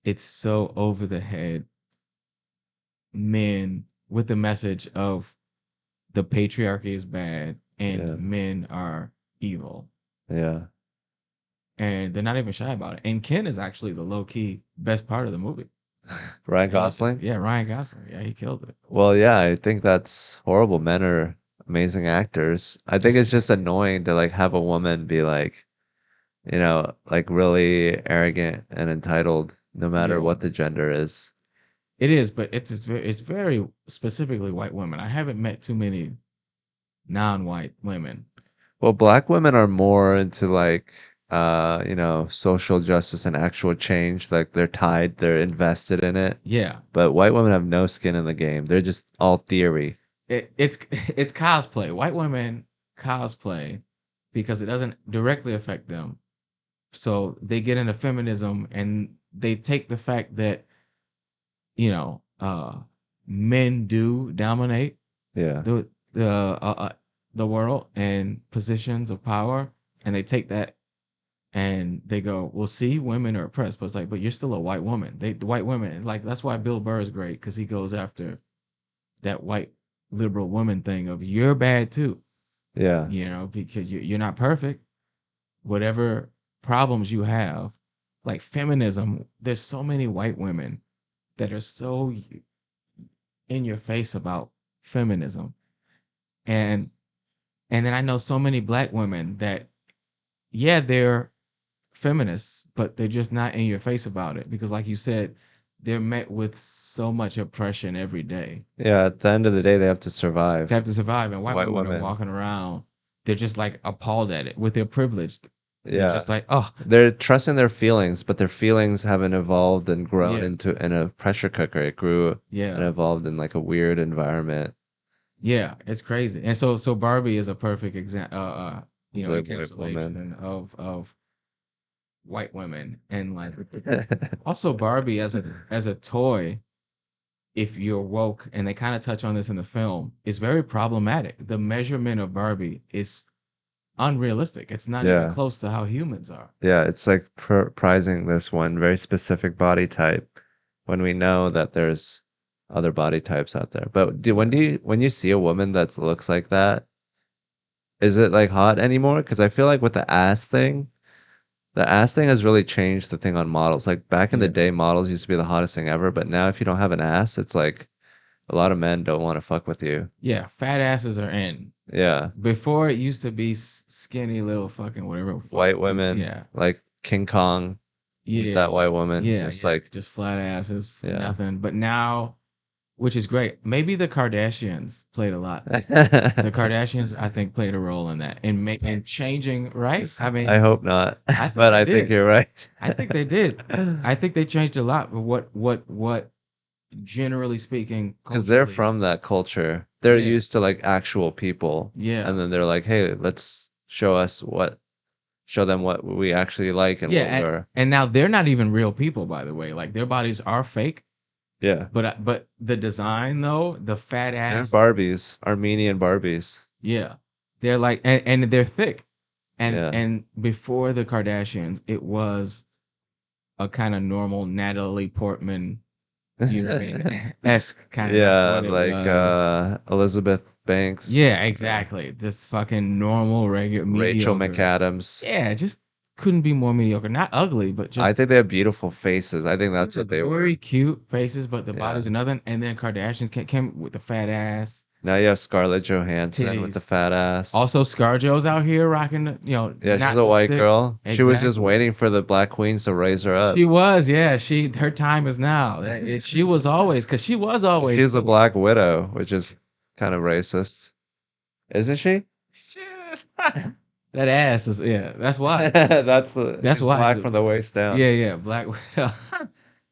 it's so over the head. Men with the message of the patriarchy is bad and Yeah. men are evil, Yeah. and they're not even shy about it. And Ken is actually the low key best part of the movie. Ryan He is. Gosling? Yeah, Ryan Gosling. Yeah, he killed it. Well, yeah, I think that's horrible. Men are amazing actors. I think it's just annoying to like have a woman be like, like really arrogant and entitled no matter Yeah, what the gender is. it is, but it's very specifically white women. I haven't met too many non-white women. Well, black women are more into like social justice and actual change. Like they're invested in it. Yeah, But white women have no skin in the game. They're just all theory. it's cosplay. White women cosplay because it doesn't directly affect them. So they get into feminism and they take the fact that you know uh men do dominate Yeah. the the uh, uh, the world and positions of power, and they take that and they go, "Well, see, women are oppressed," but it's like, but you're still a white woman. The white women, like that's why Bill Burr is great because he goes after that white liberal woman thing of you're bad too, Yeah. because you're not perfect. Whatever problems you have, like feminism, there's so many white women that are so in your face about feminism, and and then I know so many black women that yeah, they're feminists, but they're just not in your face about it because, like you said, they're met with so much oppression every day. Yeah, at the end of the day, they have to They have survive. to survive, and white White women are women. walking around. They're just like appalled at it with their privilege. They're Yeah. just like, oh, They're trusting their feelings, but their feelings haven't evolved and grown yeah, into in a pressure cooker. It grew and yeah, evolved in like a weird environment. yeah. It's crazy. And so Barbie is a perfect example, It's like white woman. encapsulation of white women and like also Barbie as a toy if you're woke, and they kind of touch on this in the film, is very problematic. The measurement of Barbie is unrealistic. It's not even Yeah. close to how humans are. Yeah, it's like prizing this one very specific body type when we know that there's other body types out there. But Yeah. when you see a woman that looks like that, is it like hot anymore? Because I feel like with the ass thing has really changed the thing on models. Like back in the Yeah. day, models used to be the hottest thing ever, but now if you don't have an ass, it's like a lot of men don't want to fuck with you. Yeah. Fat asses are in. Yeah. Before it used to be skinny little fucking whatever fuck. White women, Yeah. like King Kong, eat Yeah. that white woman, Yeah. just Yeah. like, Just flat asses, yeah. nothing. But now, which is great. Maybe the Kardashians played a lot. The Kardashians, I think, played a role in that and changing, right? I I mean, hope not, I think but they I think did. you're right. I think they did. I think they changed a lot. But what generally speaking, Because they're culturally, from that culture. They're yeah, used to like actual people. yeah, And then they're like, hey, let's show them what we actually like and yeah, what we're, and now they're not even real people, by the way. Like their bodies are fake, yeah. but the design though, the fat They're ass, Barbies, Armenian Barbies. yeah, they're like and they're thick, Yeah. and before the Kardashians, it was a kind of normal Natalie Portman, you know what I mean? Esque kind of. That's Yeah, what it like was. Elizabeth Banks, Yeah, exactly. This fucking normal, regular, Rachel mediocre. McAdams. Yeah, just couldn't be more mediocre. Not ugly, but I just think they have beautiful faces. I think that's these are what they were. very cute faces, but the Yeah. bodies are nothing. And then Kardashians came with the fat ass, Now you have Scarlett Johansson with the titties. fat ass. Also, ScarJo's out here rocking, Yeah, she's not a the white stick. girl. She was just Exactly. waiting for the Black Queens to raise her up. She was, yeah. Her time is now. She was always, because she was always She's a cool. Black Widow, which is kind of racist, isn't she? Shit. That ass is, yeah. That's why. That's She's why. black from the waist down. Yeah, yeah, Black Widow.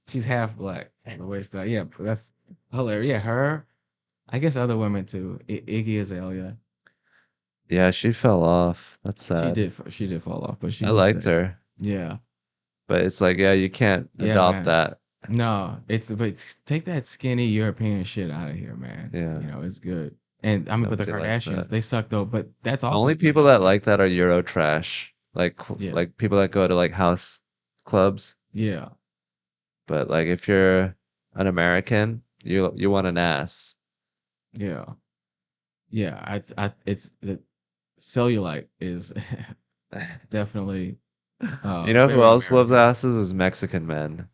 She's half black on the waist down. Yeah, that's hilarious. Yeah, her. I guess other women too. Iggy Azalea. Yeah, she fell off. That's sad. She did fall off, but she I was liked thick. her, Yeah, but it's like, yeah, you can't yeah, adopt man. that. No, take that skinny European shit out of here, man. Yeah, It's good. And I mean, but the nobody likes Kardashians, that. they suck though. But that's The also only good. people that like that are Euro trash, Yeah, like people that go to like house clubs. yeah, But like if you're an American, you want an ass. yeah, yeah. It's the cellulite is definitely You know who very else loves American. asses is Mexican men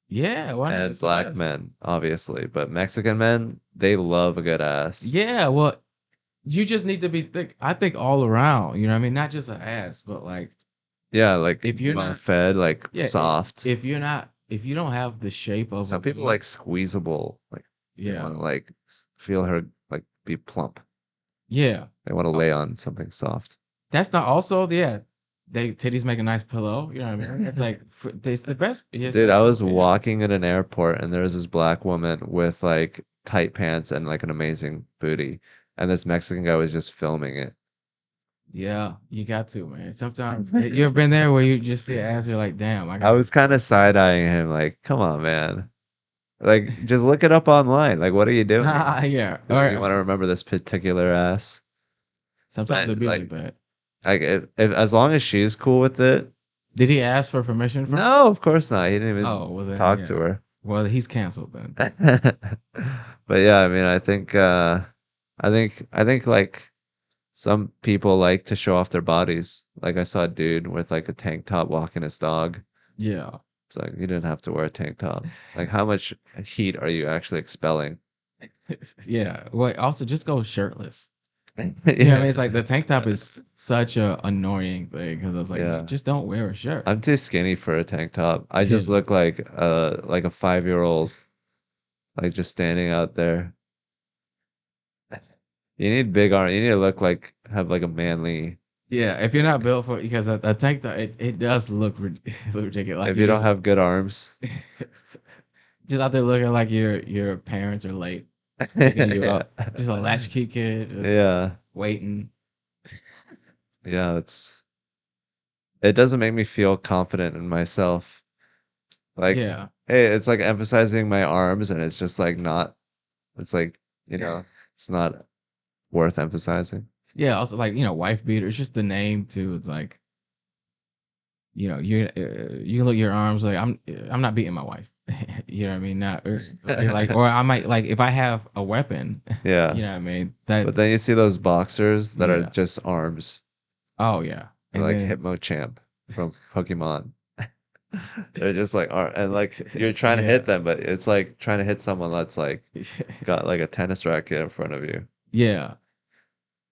Yeah, why not? and It's the black best. men, obviously. But Mexican men, they love a good ass. Yeah, well, you just need to be thick. I think all around, you know what I mean? Not just an ass, but like Yeah, like if you're well not, fed, like yeah, soft. if you're not, if you don't have the shape of a Some people good, like squeezable. Like they yeah, want to like feel her like be plump. yeah. They want to Uh, lay on something soft. That's not also, yeah. They titties make a nice pillow. You know what I mean? It's like it's the best. It's Dude, like I oh was yeah, walking in an airport and there was this black woman with like tight pants and like an amazing booty. And this Mexican guy was just filming it. yeah. You got to, man. Sometimes you ever been there where you just see ass, you're like, damn, I I got. was kind of side-eyeing him, like, come on, man. Like, just look it up online. Like, what are you doing? Yeah. You want to remember this particular ass? Sometimes But it'd be like like, that. Like if as long as she's cool with it. Did he ask for permission from her? No, of course not. He didn't even Oh, well then, talk to yeah. her. Well, he's canceled then. But yeah, I mean, I think like some people like to show off their bodies. Like I saw a dude with like a tank top walking his dog. Yeah. It's like you didn't have to wear a tank top. Like how much heat are you actually expelling? Yeah. Well, also just go shirtless. You know what I Yeah. mean? It's like the tank top is such a annoying thing because I was like, you Yeah. just don't wear a shirt. I'm too skinny for a tank top. I just Yeah. look like a 5-year-old like just standing out there. You need big arm. You need to look like have like a manly. Yeah. If you're not built for because a tank top, it does look, look ridiculous. Like If you're you don't just have good arms. just out there looking like your parents are late picking you Yeah. up. Just a latchkey kid, just Yeah. waiting. Yeah, it doesn't make me feel confident in myself. Like, Yeah. hey, it's like emphasizing my arms and it's just like not it's like, you know, it's not worth emphasizing. Yeah. Also, like, wife beater. It's just the name too. It's like, you look at your arms like I'm not beating my wife. You know what I mean? Not or I might like if I have a weapon. Yeah. You know what I mean? But That then you see those boxers that are yeah. just arms. Oh yeah. They're And like then Hypno from Pokemon. They're just like and like you're trying to hit yeah. them, but it's like trying to hit someone that's like got like a tennis racket in front of you. Yeah.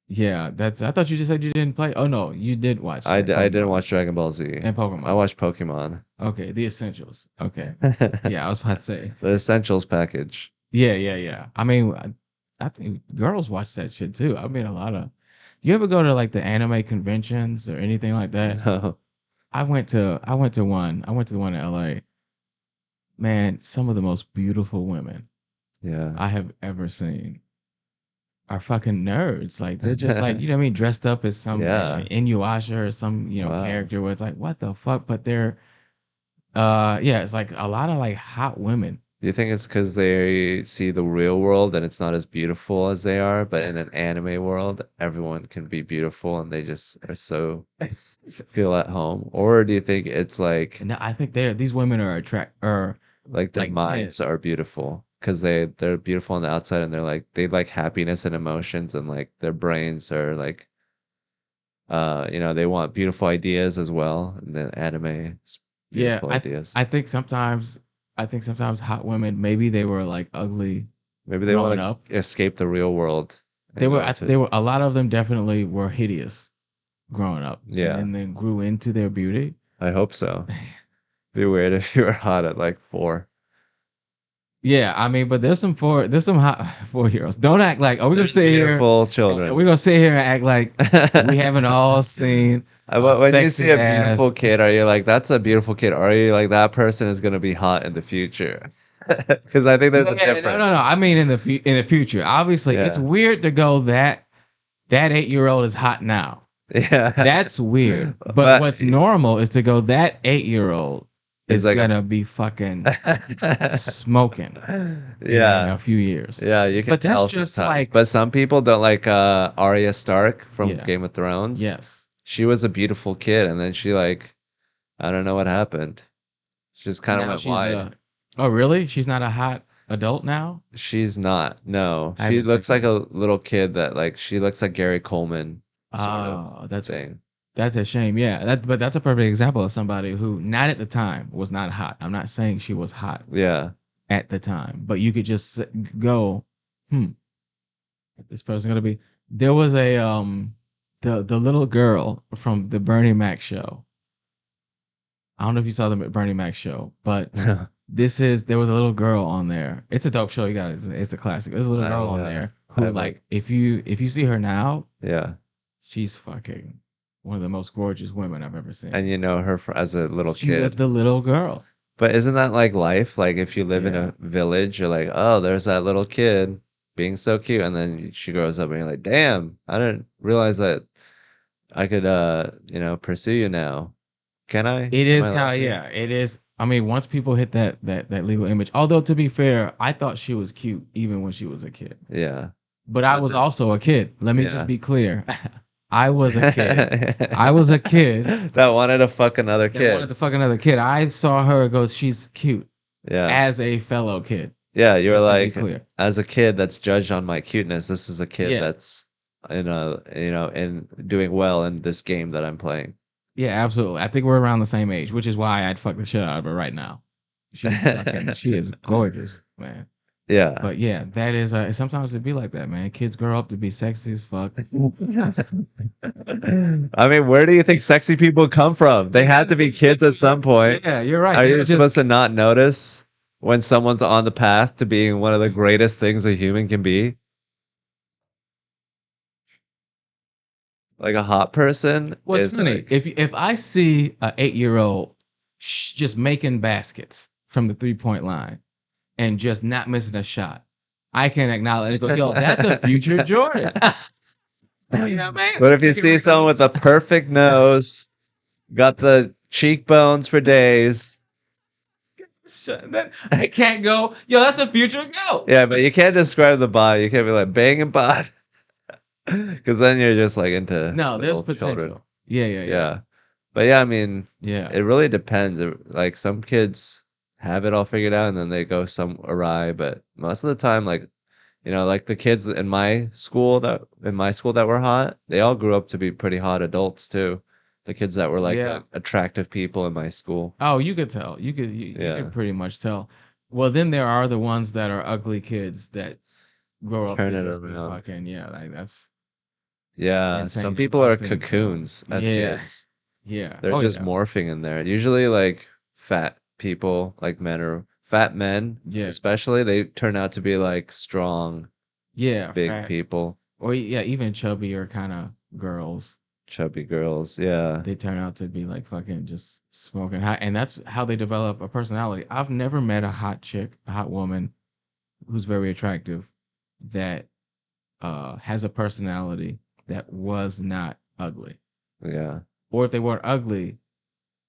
Yeah. That's I thought you just said you didn't play. Oh no, you did watch that I didn't Pokemon watch Dragon Ball Z. and I Pokemon. watched Pokemon. Okay, the essentials. Okay. The Yeah, I was about to say. Essentials package. Yeah, yeah, yeah. I mean, I think girls watch that shit too. I mean, a lot of. You ever go to like the anime conventions or anything like that? No. I went to one. I went to the one in LA. Man, some of the most beautiful women Yeah. I have ever seen are fucking nerds. Like they're just like, you know what I mean, dressed up as some Yeah. Inuyasha or some, Wow. character where it's like, what the fuck? But they're yeah, it's like a lot of like hot women. Do you think it's because they see the real world and it's not as beautiful as they are, but in an anime world, everyone can be beautiful and they just are so feel at home? Or do you think it's And I think these women are like their like men. minds are beautiful because they're beautiful on the outside and they're like they like happiness and emotions and like their brains are like they want beautiful ideas as well and then anime is Yeah, beautiful ideas. I think sometimes hot women maybe they were like ugly Maybe they growing want up. to escape the real world They and were go I, they to were a lot of them definitely were hideous growing up and yeah, then grew into their beauty. I hope so. Be weird if you were hot at like 4. Yeah, I mean, but there's some hot 4 year olds. Don't act like we're gonna There's sit here beautiful and children. we're gonna sit here and act like we haven't all seen a When you see sexy a beautiful ass. kid, are you like, that's a beautiful kid? Or are you like, that person is going to be hot in the future? Because I think there's a Yeah, no, no, no. difference. I mean, in the future, obviously, it's Yeah. weird to go that 8 year old is hot now. Yeah. That's weird. But But what's normal is to go that 8 year old it's is like gonna be fucking smoking in yeah. a few years. Yeah, you can But that's tell just sometimes. like But some people don't like Arya Stark from yeah, Game of Thrones. yes. She was a beautiful kid, and then she like, I don't know what happened. She just kind of Now went she's wide. a oh really? She's not a hot adult now? She's not. No. I She haven't seen looks like her. a little kid that like she looks like Gary Coleman sort of Oh, thing. that's a shame. Yeah, but that's a perfect example of somebody who not at the time was not hot. I'm not saying she was hot Yeah. at the time, but you could just go, hmm, this person gonna be. There was a the little girl from the Bernie Mac show. I don't know if you saw the Bernie Mac show, but there was a little girl on there. It's a dope show. You guys, it's a classic. There's a little girl on there I who have a like if you see her now, yeah. she's fucking one of the most gorgeous women I've ever And seen. you know her as a little She was kid. the little girl. But isn't that like life? Like if you live in Yeah. a village, you're like, oh, there's that little kid being so cute, and then she grows up and you're like, damn, I didn't realize that I could pursue you now. Can I? It Am I is allowed kind of to? yeah. It is. I mean, once people hit that legal image, although to be fair, I thought she was cute even when she was a kid. Yeah. But I But was also a kid. Let me just yeah. be clear. I was a kid. I was a kid that wanted to fuck another that wanted kid. to fuck another kid. I saw her go, she's cute Yeah. as a fellow kid, Yeah, you're just to be like, clear. as a kid that's judged on my cuteness, this is a kid Yeah. that's in a, in doing well in this game that I'm playing. Yeah, absolutely. I think we're around the same age, which is why I'd fuck the shit out of her right now. She is gorgeous, man. Yeah. But yeah, that is sometimes it be like that, man. Kids grow up to be sexy as fuck. I mean, where do you think sexy people come from? They had to be kids at some point. Yeah, you're right. Are They you don't just supposed to not notice when someone's on the path to being one of the greatest things a human can be? Like a hot person What's is funny, like, if I see a 8-year-old just making baskets from the 3-point line and just not missing a shot, I can acknowledge and go, yo, that's a future Jordan. You know what I mean? but if you I can see someone recognize with a perfect nose, got the cheekbones for days, that. I can't go, yo, that's a future go. yeah, but you can't describe the body. You can't be like banging bod, because then you're just like into No, there's little children. potential. Yeah, yeah, yeah. Yeah. But yeah, I mean, Yeah. it really depends. Like some kids have it all figured out and then they go some awry, but most of the time, like, like the kids in my school that were hot, they all grew up to be pretty hot adults too. The kids that were like Yeah. the attractive people in my school. Oh, you could tell. You could Yeah. pretty much tell. Well, then there are the ones that are ugly kids that grow up Turn to it just be around. fucking, yeah, like that's Yeah. insane. Some You just people are watch them grow. cocoons as Yeah. kids. Yeah. They're Oh just yeah. morphing in there. Usually, like fat people, like men or fat men, Yeah. especially, they turn out to be like strong, Yeah, big fat. people, Or yeah, even chubbier kind of girls. chubby girls. Yeah, They turn out to be like fucking just smoking hot, and that's how they develop a personality. I've never met a hot chick, a hot woman who's very attractive that has a personality that was not ugly. yeah, Or if they weren't ugly,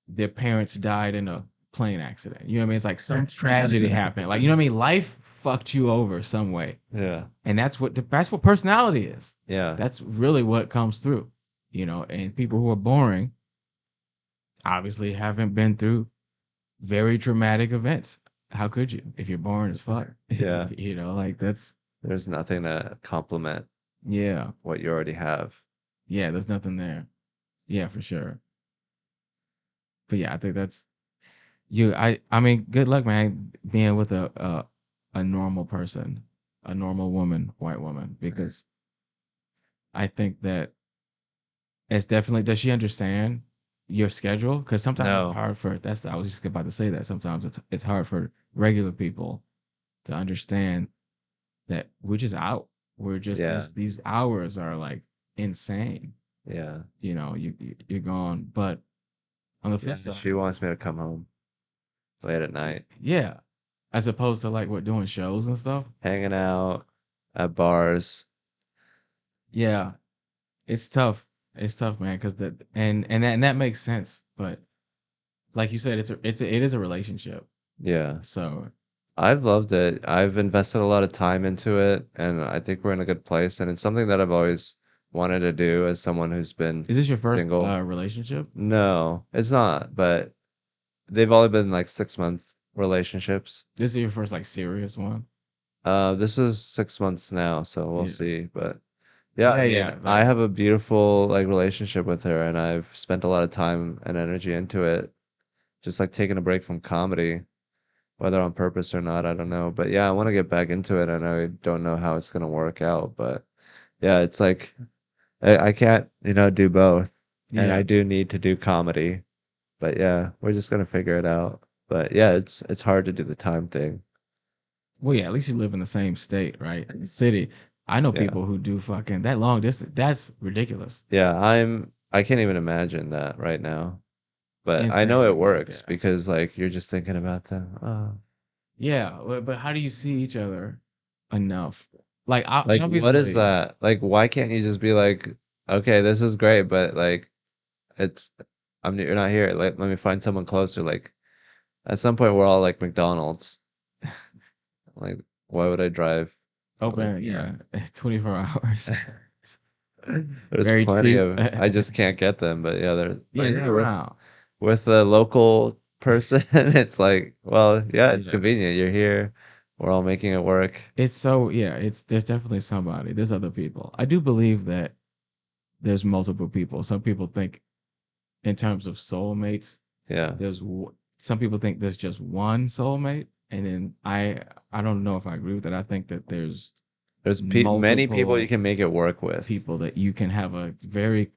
their parents died in a plane accident. You know what I mean? It's like some tragedy happened. Like, you know what I mean? Life fucked you over some way. yeah, And that's what personality is. yeah, That's really what comes through. And people who are boring obviously haven't been through very traumatic events. How could you if you're boring as fuck? yeah. Like that's There's nothing to complement yeah. what you already have. Yeah, there's nothing there. Yeah, for sure. But yeah, I think that's you. I mean, good luck, man, being with a normal person, a normal woman, white woman, because I think that it's definitely. Does she understand your schedule? Because sometimes it's No, hard for that's. I was just about to say that sometimes it's hard for regular people to understand that we're just out. We're just yeah, these hours are like insane. yeah, You're gone. But on the yeah. flip side, She wants me to come home late at night, yeah, as opposed to like what doing shows and stuff. hanging out at bars. Yeah, it's tough. It's tough, man, because that makes sense. But like you said, it is a relationship. Yeah. So I've loved it. I've invested a lot of time into it, and I think we're in a good place. And it's something that I've always wanted to do as someone who's been is this your first single. relationship? No, it's not, but they've all been like 6 month relationships. This is your first like serious one? This is 6 months now, so we'll Yeah. see. But yeah, I Yeah, mean, yeah. I Like, have a beautiful like relationship with her, and I've spent a lot of time and energy into it, just like taking a break from comedy. Whether on purpose or not, I don't know. But yeah, I want to get back into it, and I don't know how it's gonna work out. But yeah, it's like I can't, do both, and I yeah. do need to do comedy. But yeah, we're just gonna figure it out. But yeah, it's hard to do the time thing. Well, yeah, at least you live in the same state, right? City. I know Yeah, people who do fucking that long distance. That's ridiculous. yeah. I can't even imagine that right now. But I know Insane to it be like works that. because like you're just thinking about them. Oh, Yeah, but how do you see each other enough? Like, like what is obviously, that? Like, why can't you just be like, okay, this is great, but like it's you're not here. Like, let me find someone closer. Like, at some point, we're all like McDonald's. Like, why would I drive? Like, open, yeah, 24 hours. There's Very plenty cheap. of I just can't get them, but yeah, there's Yeah, but they're yeah, around. with a local person, it's like, well, yeah, it's Yeah. convenient. You're here. We're all making it work. It's so yeah, it's there's definitely somebody. There's other people. I do believe that there's multiple people. Some people think in terms of soulmates, Yeah. some people think there's just one soulmate, and then I don't know if I agree with that. I think that there's There's many people you multiple can make it work with. people that you can have a very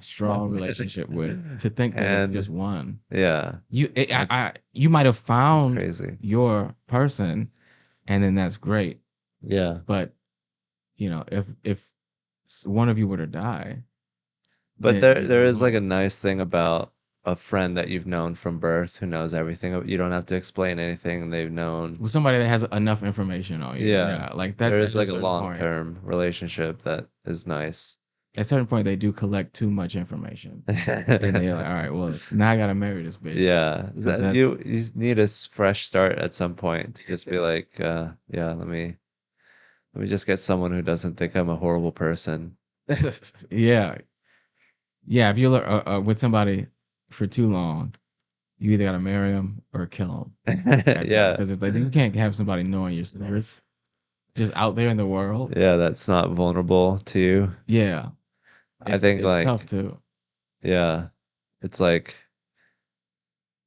strong relationship with. To think that it's just And one, yeah, that's you might have found crazy. your person, and then that's great. Yeah. But if one of you were to die, But then there is like a nice thing about a friend that you've known from birth who knows everything. You don't have to explain anything. They've known. with somebody that has enough information on you, Yeah. yeah, like There that's is at a like a certain point. long-term relationship that is nice. At a certain point, they do collect too much information, and they're like, all right, well, now I gotta marry this bitch Yeah. because You need a fresh start at some point to just be like, yeah, let me just get someone who doesn't think I'm a horrible person. yeah, yeah. If you're with somebody for too long, you either gotta marry them or kill them. That's it, Yeah. because it's like you can't have somebody knowing your secrets just out there in the world. Yeah, that's not vulnerable to you. Yeah, I think it's tough like, too. yeah, it's like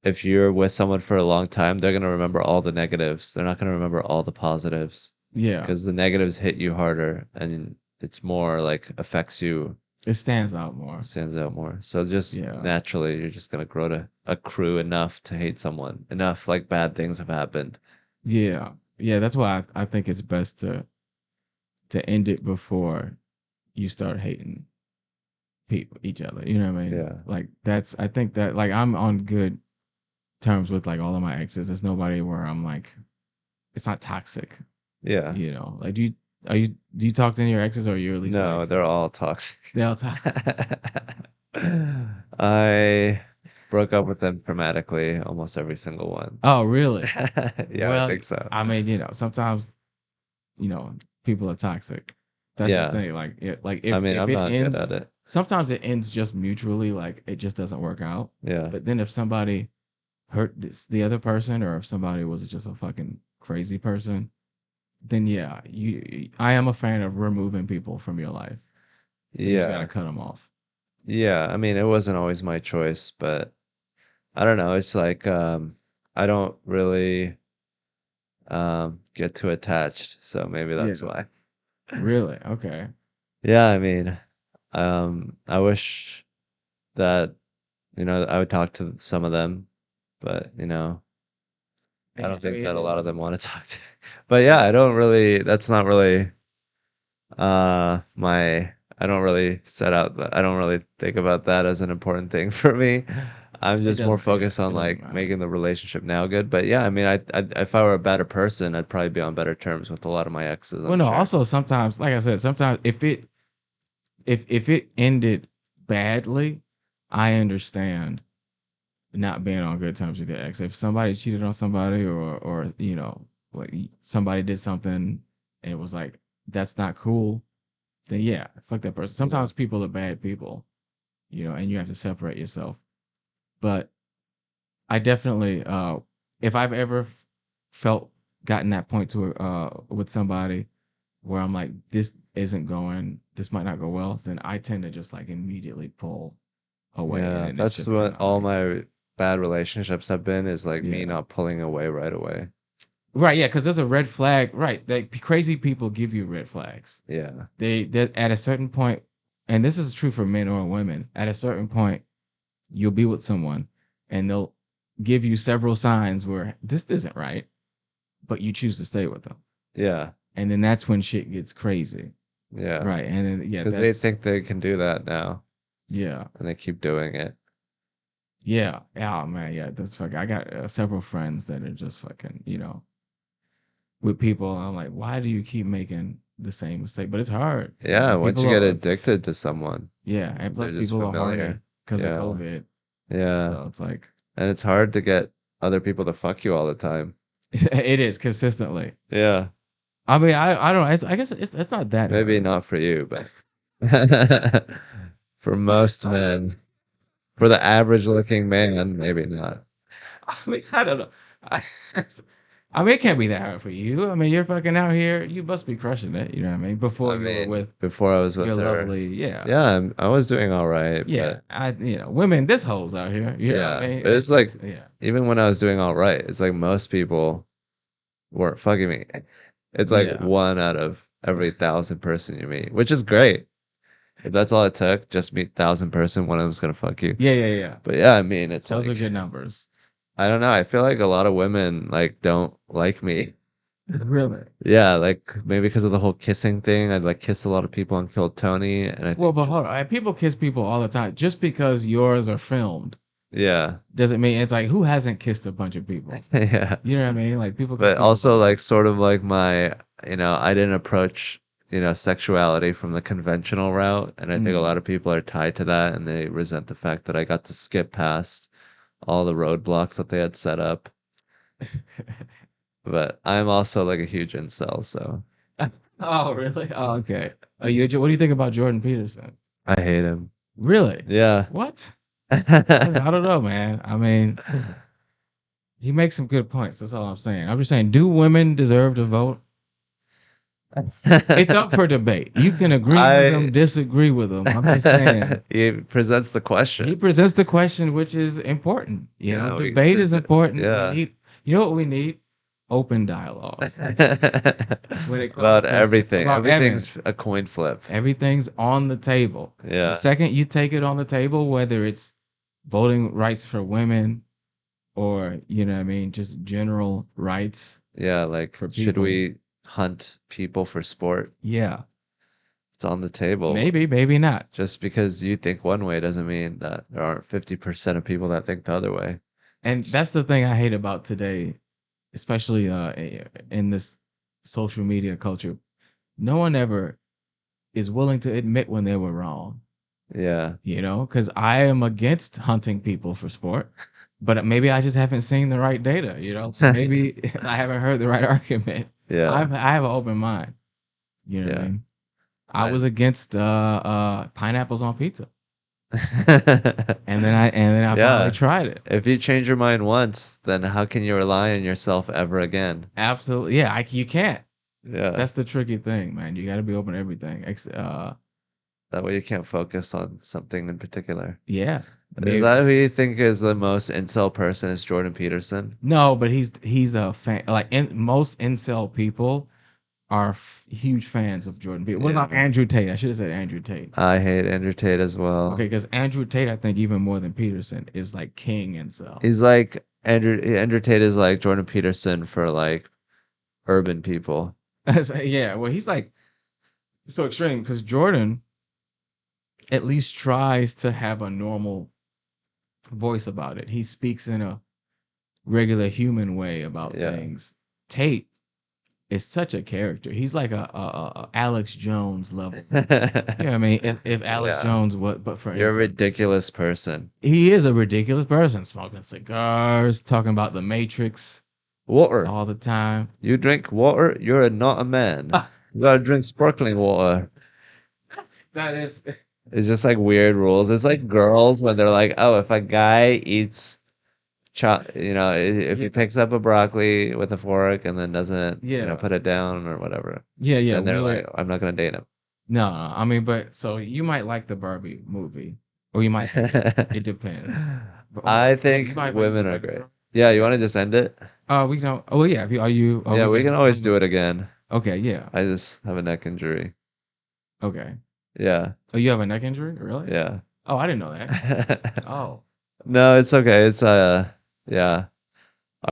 if you're with someone for a long time, they're gonna remember all the negatives. They're not gonna remember all the positives Yeah, because the negatives hit you harder and it's more like affects you, it stands out more. stands out more. So just Yeah, naturally, you're just gonna grow to accrue enough to hate someone. Enough like bad things have happened. yeah, yeah. That's why I think it's best to end it before you start hating people each other. You know what I mean? Yeah. Like that's I think that like I'm on good terms with like all of my exes. There's nobody where I'm like it's not toxic. Yeah. Like do you talk to any of your exes, or are you at least No, like they're all toxic. they all talk? I broke up with them dramatically, almost every single one. Oh, really? Yeah, I Well, think so. I mean, sometimes you know people are toxic. That's the Yeah. thing. Like like I if mean, if I'm it not good at ends, it. sometimes it ends just mutually. Like it just doesn't work out. Yeah. But then if somebody hurt the other person, or if somebody was just a fucking crazy person, then yeah, I am a fan of removing people from your life. You just gotta Yeah. cut them off. Yeah. I mean, it wasn't always my choice, but I don't know. It's like I don't really get too attached, so maybe that's Yeah. why. Really? Okay. Yeah, I mean, I wish that, I would talk to some of them, but I Yeah, don't I think that a mean, lot of them want to talk to. But yeah, I don't really, that's not really my I don't really I don't really think about that as an important thing for me. I'm it just more doesn't. Yeah, focused on it doesn't like matter. making the relationship now good. But yeah, I mean, if I were a better person, I'd probably be on better terms with a lot of my exes, Well, I'm no. sure. Also, sometimes, like I said, sometimes if it ended badly, I understand not being on good terms with your ex. If somebody cheated on somebody, or like somebody did something and it was like that's not cool, then yeah, fuck that person. Yeah. Sometimes people are bad people, and you have to separate yourself. But I definitely, if I've ever felt gotten that point to with somebody where I'm like, this might not go well, then I tend to just like immediately pull away, and Yeah, then it's that's just kind what of all like, my bad relationships have been is like me yeah, not pulling away right away. right, yeah, because there's a red flag, right? Crazy people give you red flags. Yeah. They at a certain point, and this is true for men or women. At a certain point, you'll be with someone, and they'll give you several signs where this isn't right, but you choose to stay with them, Yeah. and then that's when shit gets crazy, Yeah. right? And then yeah, Because they that's think they can do that now yeah, and they keep doing it. yeah, oh man, yeah, that's fucking. I got several friends that are just fucking, with people. I'm like, why do you keep making the same mistake? But it's hard. Yeah, once People you get are, addicted to someone, yeah, and plus they're just people are horny familiar. because of Yeah. COVID. Yeah. So it's like And it's hard to get other people to fuck you all the time. it is consistently. Yeah. I mean, I don't. I guess it's not that Maybe hard. not for you, but For most men, for the average looking man, maybe not. I mean, I don't know. I, I mean, it can't be that hard for you. I mean, you're fucking out here. You must be crushing it. You know what I mean? Before I you were mean, with before I was your with her, lovely, yeah, yeah, I was doing all right, yeah. but Women, this hoes out here. You know what I yeah, mean? it's like Yeah, even when I was doing all right, it's like most people weren't fucking me. It's like yeah, one out of every thousand person you meet, which is great. If that's all it took, just meet 1,000 person, one of them's gonna fuck you. yeah, yeah, yeah. But yeah, I mean, it's Those are like good numbers. I don't know. I feel like a lot of women like don't like me. Really? Yeah, like maybe because of the whole kissing thing. I'd like kiss a lot of people on Kill Tony, and I Well, think but hold on. People kiss people all the time. Just because yours are filmed yeah, doesn't mean it's like who hasn't kissed a bunch of people? yeah. You know what I mean? Like people kiss But people all also the time. like sort of like my, I didn't approach, sexuality from the conventional route, and I think a Mm. lot of people are tied to that, and they resent the fact that I got to skip past all the roadblocks that they had set up. But I'm also like a huge incel, so Oh, really? Oh, okay. What do you think about Jordan Peterson? I hate him. Really? Yeah. What? I don't know, man. I mean, he makes some good points. That's all I'm saying. I'm just saying, do women deserve to vote? It's up for debate. You can agree with I him, disagree with him. I'm just saying. he presents the He question. presents the question, which is important. Yeah, we Debate is just important. We yeah. need, you know what we need? Open dialogue when it comes About to everything. about everything. Everything's a coin flip. Everything's on the table. The Yeah. second you take it on the table, whether it's voting rights for women or, you know what I mean, just general rights Yeah, like for should people. we hunt people for sport? Yeah. It's on the table. Maybe, maybe not. Just because you think one way doesn't mean that there aren't 50% of people that think the other way. And that's the thing I hate about today, especially in this social media culture. No one ever is willing to admit when they were wrong, Yeah. because I am against hunting people for sport, but maybe I just haven't seen the right data. Maybe I haven't heard the right argument. Yeah. I have an open mind. You know what I Yeah. mean? I I was against pineapples on pizza, and then I finally Yeah. tried it. If you change your mind once, then how can you rely on yourself ever again? Absolutely, yeah. You can't. Yeah. That's the tricky thing, man. You got to be open to everything. That way you can't focus on something in particular. Yeah. Is Maybe that who you think is the most incel person is Jordan Peterson? no, but he's a fan. Like most incel people are huge fans of Jordan Peterson. What about Yeah. Andrew Tate? I should have said Andrew Tate. I hate Andrew Tate as Okay, well. because Andrew Tate, I think even more than Peterson, is like king incel. He's like Andrew Tate is like Jordan Peterson for like urban people. Yeah, well, he's like so extreme because Jordan at least tries to have a normal voice about it. He speaks in a regular human way about Yeah. things. Tate is such a character. He's like a Alex Jones level. You know what I mean? If Alex Yeah. Jones was, but for You're a instance, ridiculous person. he is a ridiculous person, smoking cigars, talking about the Matrix Water. all the time. You drink water, you're not a man. You gotta drink sparkling water. That is, It's just like weird rules. It's like girls when they're like, oh, if a guy eats if he yeah, picks up a broccoli with a fork and then doesn't, yeah, put it down or whatever, yeah, yeah. then they're We like, were I'm not gonna date him. no, no. I mean, but so you might like the Barbie movie, or you might hate it. It depends. I You think might, you women said are like the great. girl. Yeah, you Yeah. want to just end it? We don't. Oh yeah. If you are you? Oh, Yeah, we we can can. always do it again. Okay. Yeah. I just have a neck injury. Okay. Yeah, Oh, you have a neck injury? Really? yeah. Oh, I didn't know that. Oh. No, it's okay. It's yeah.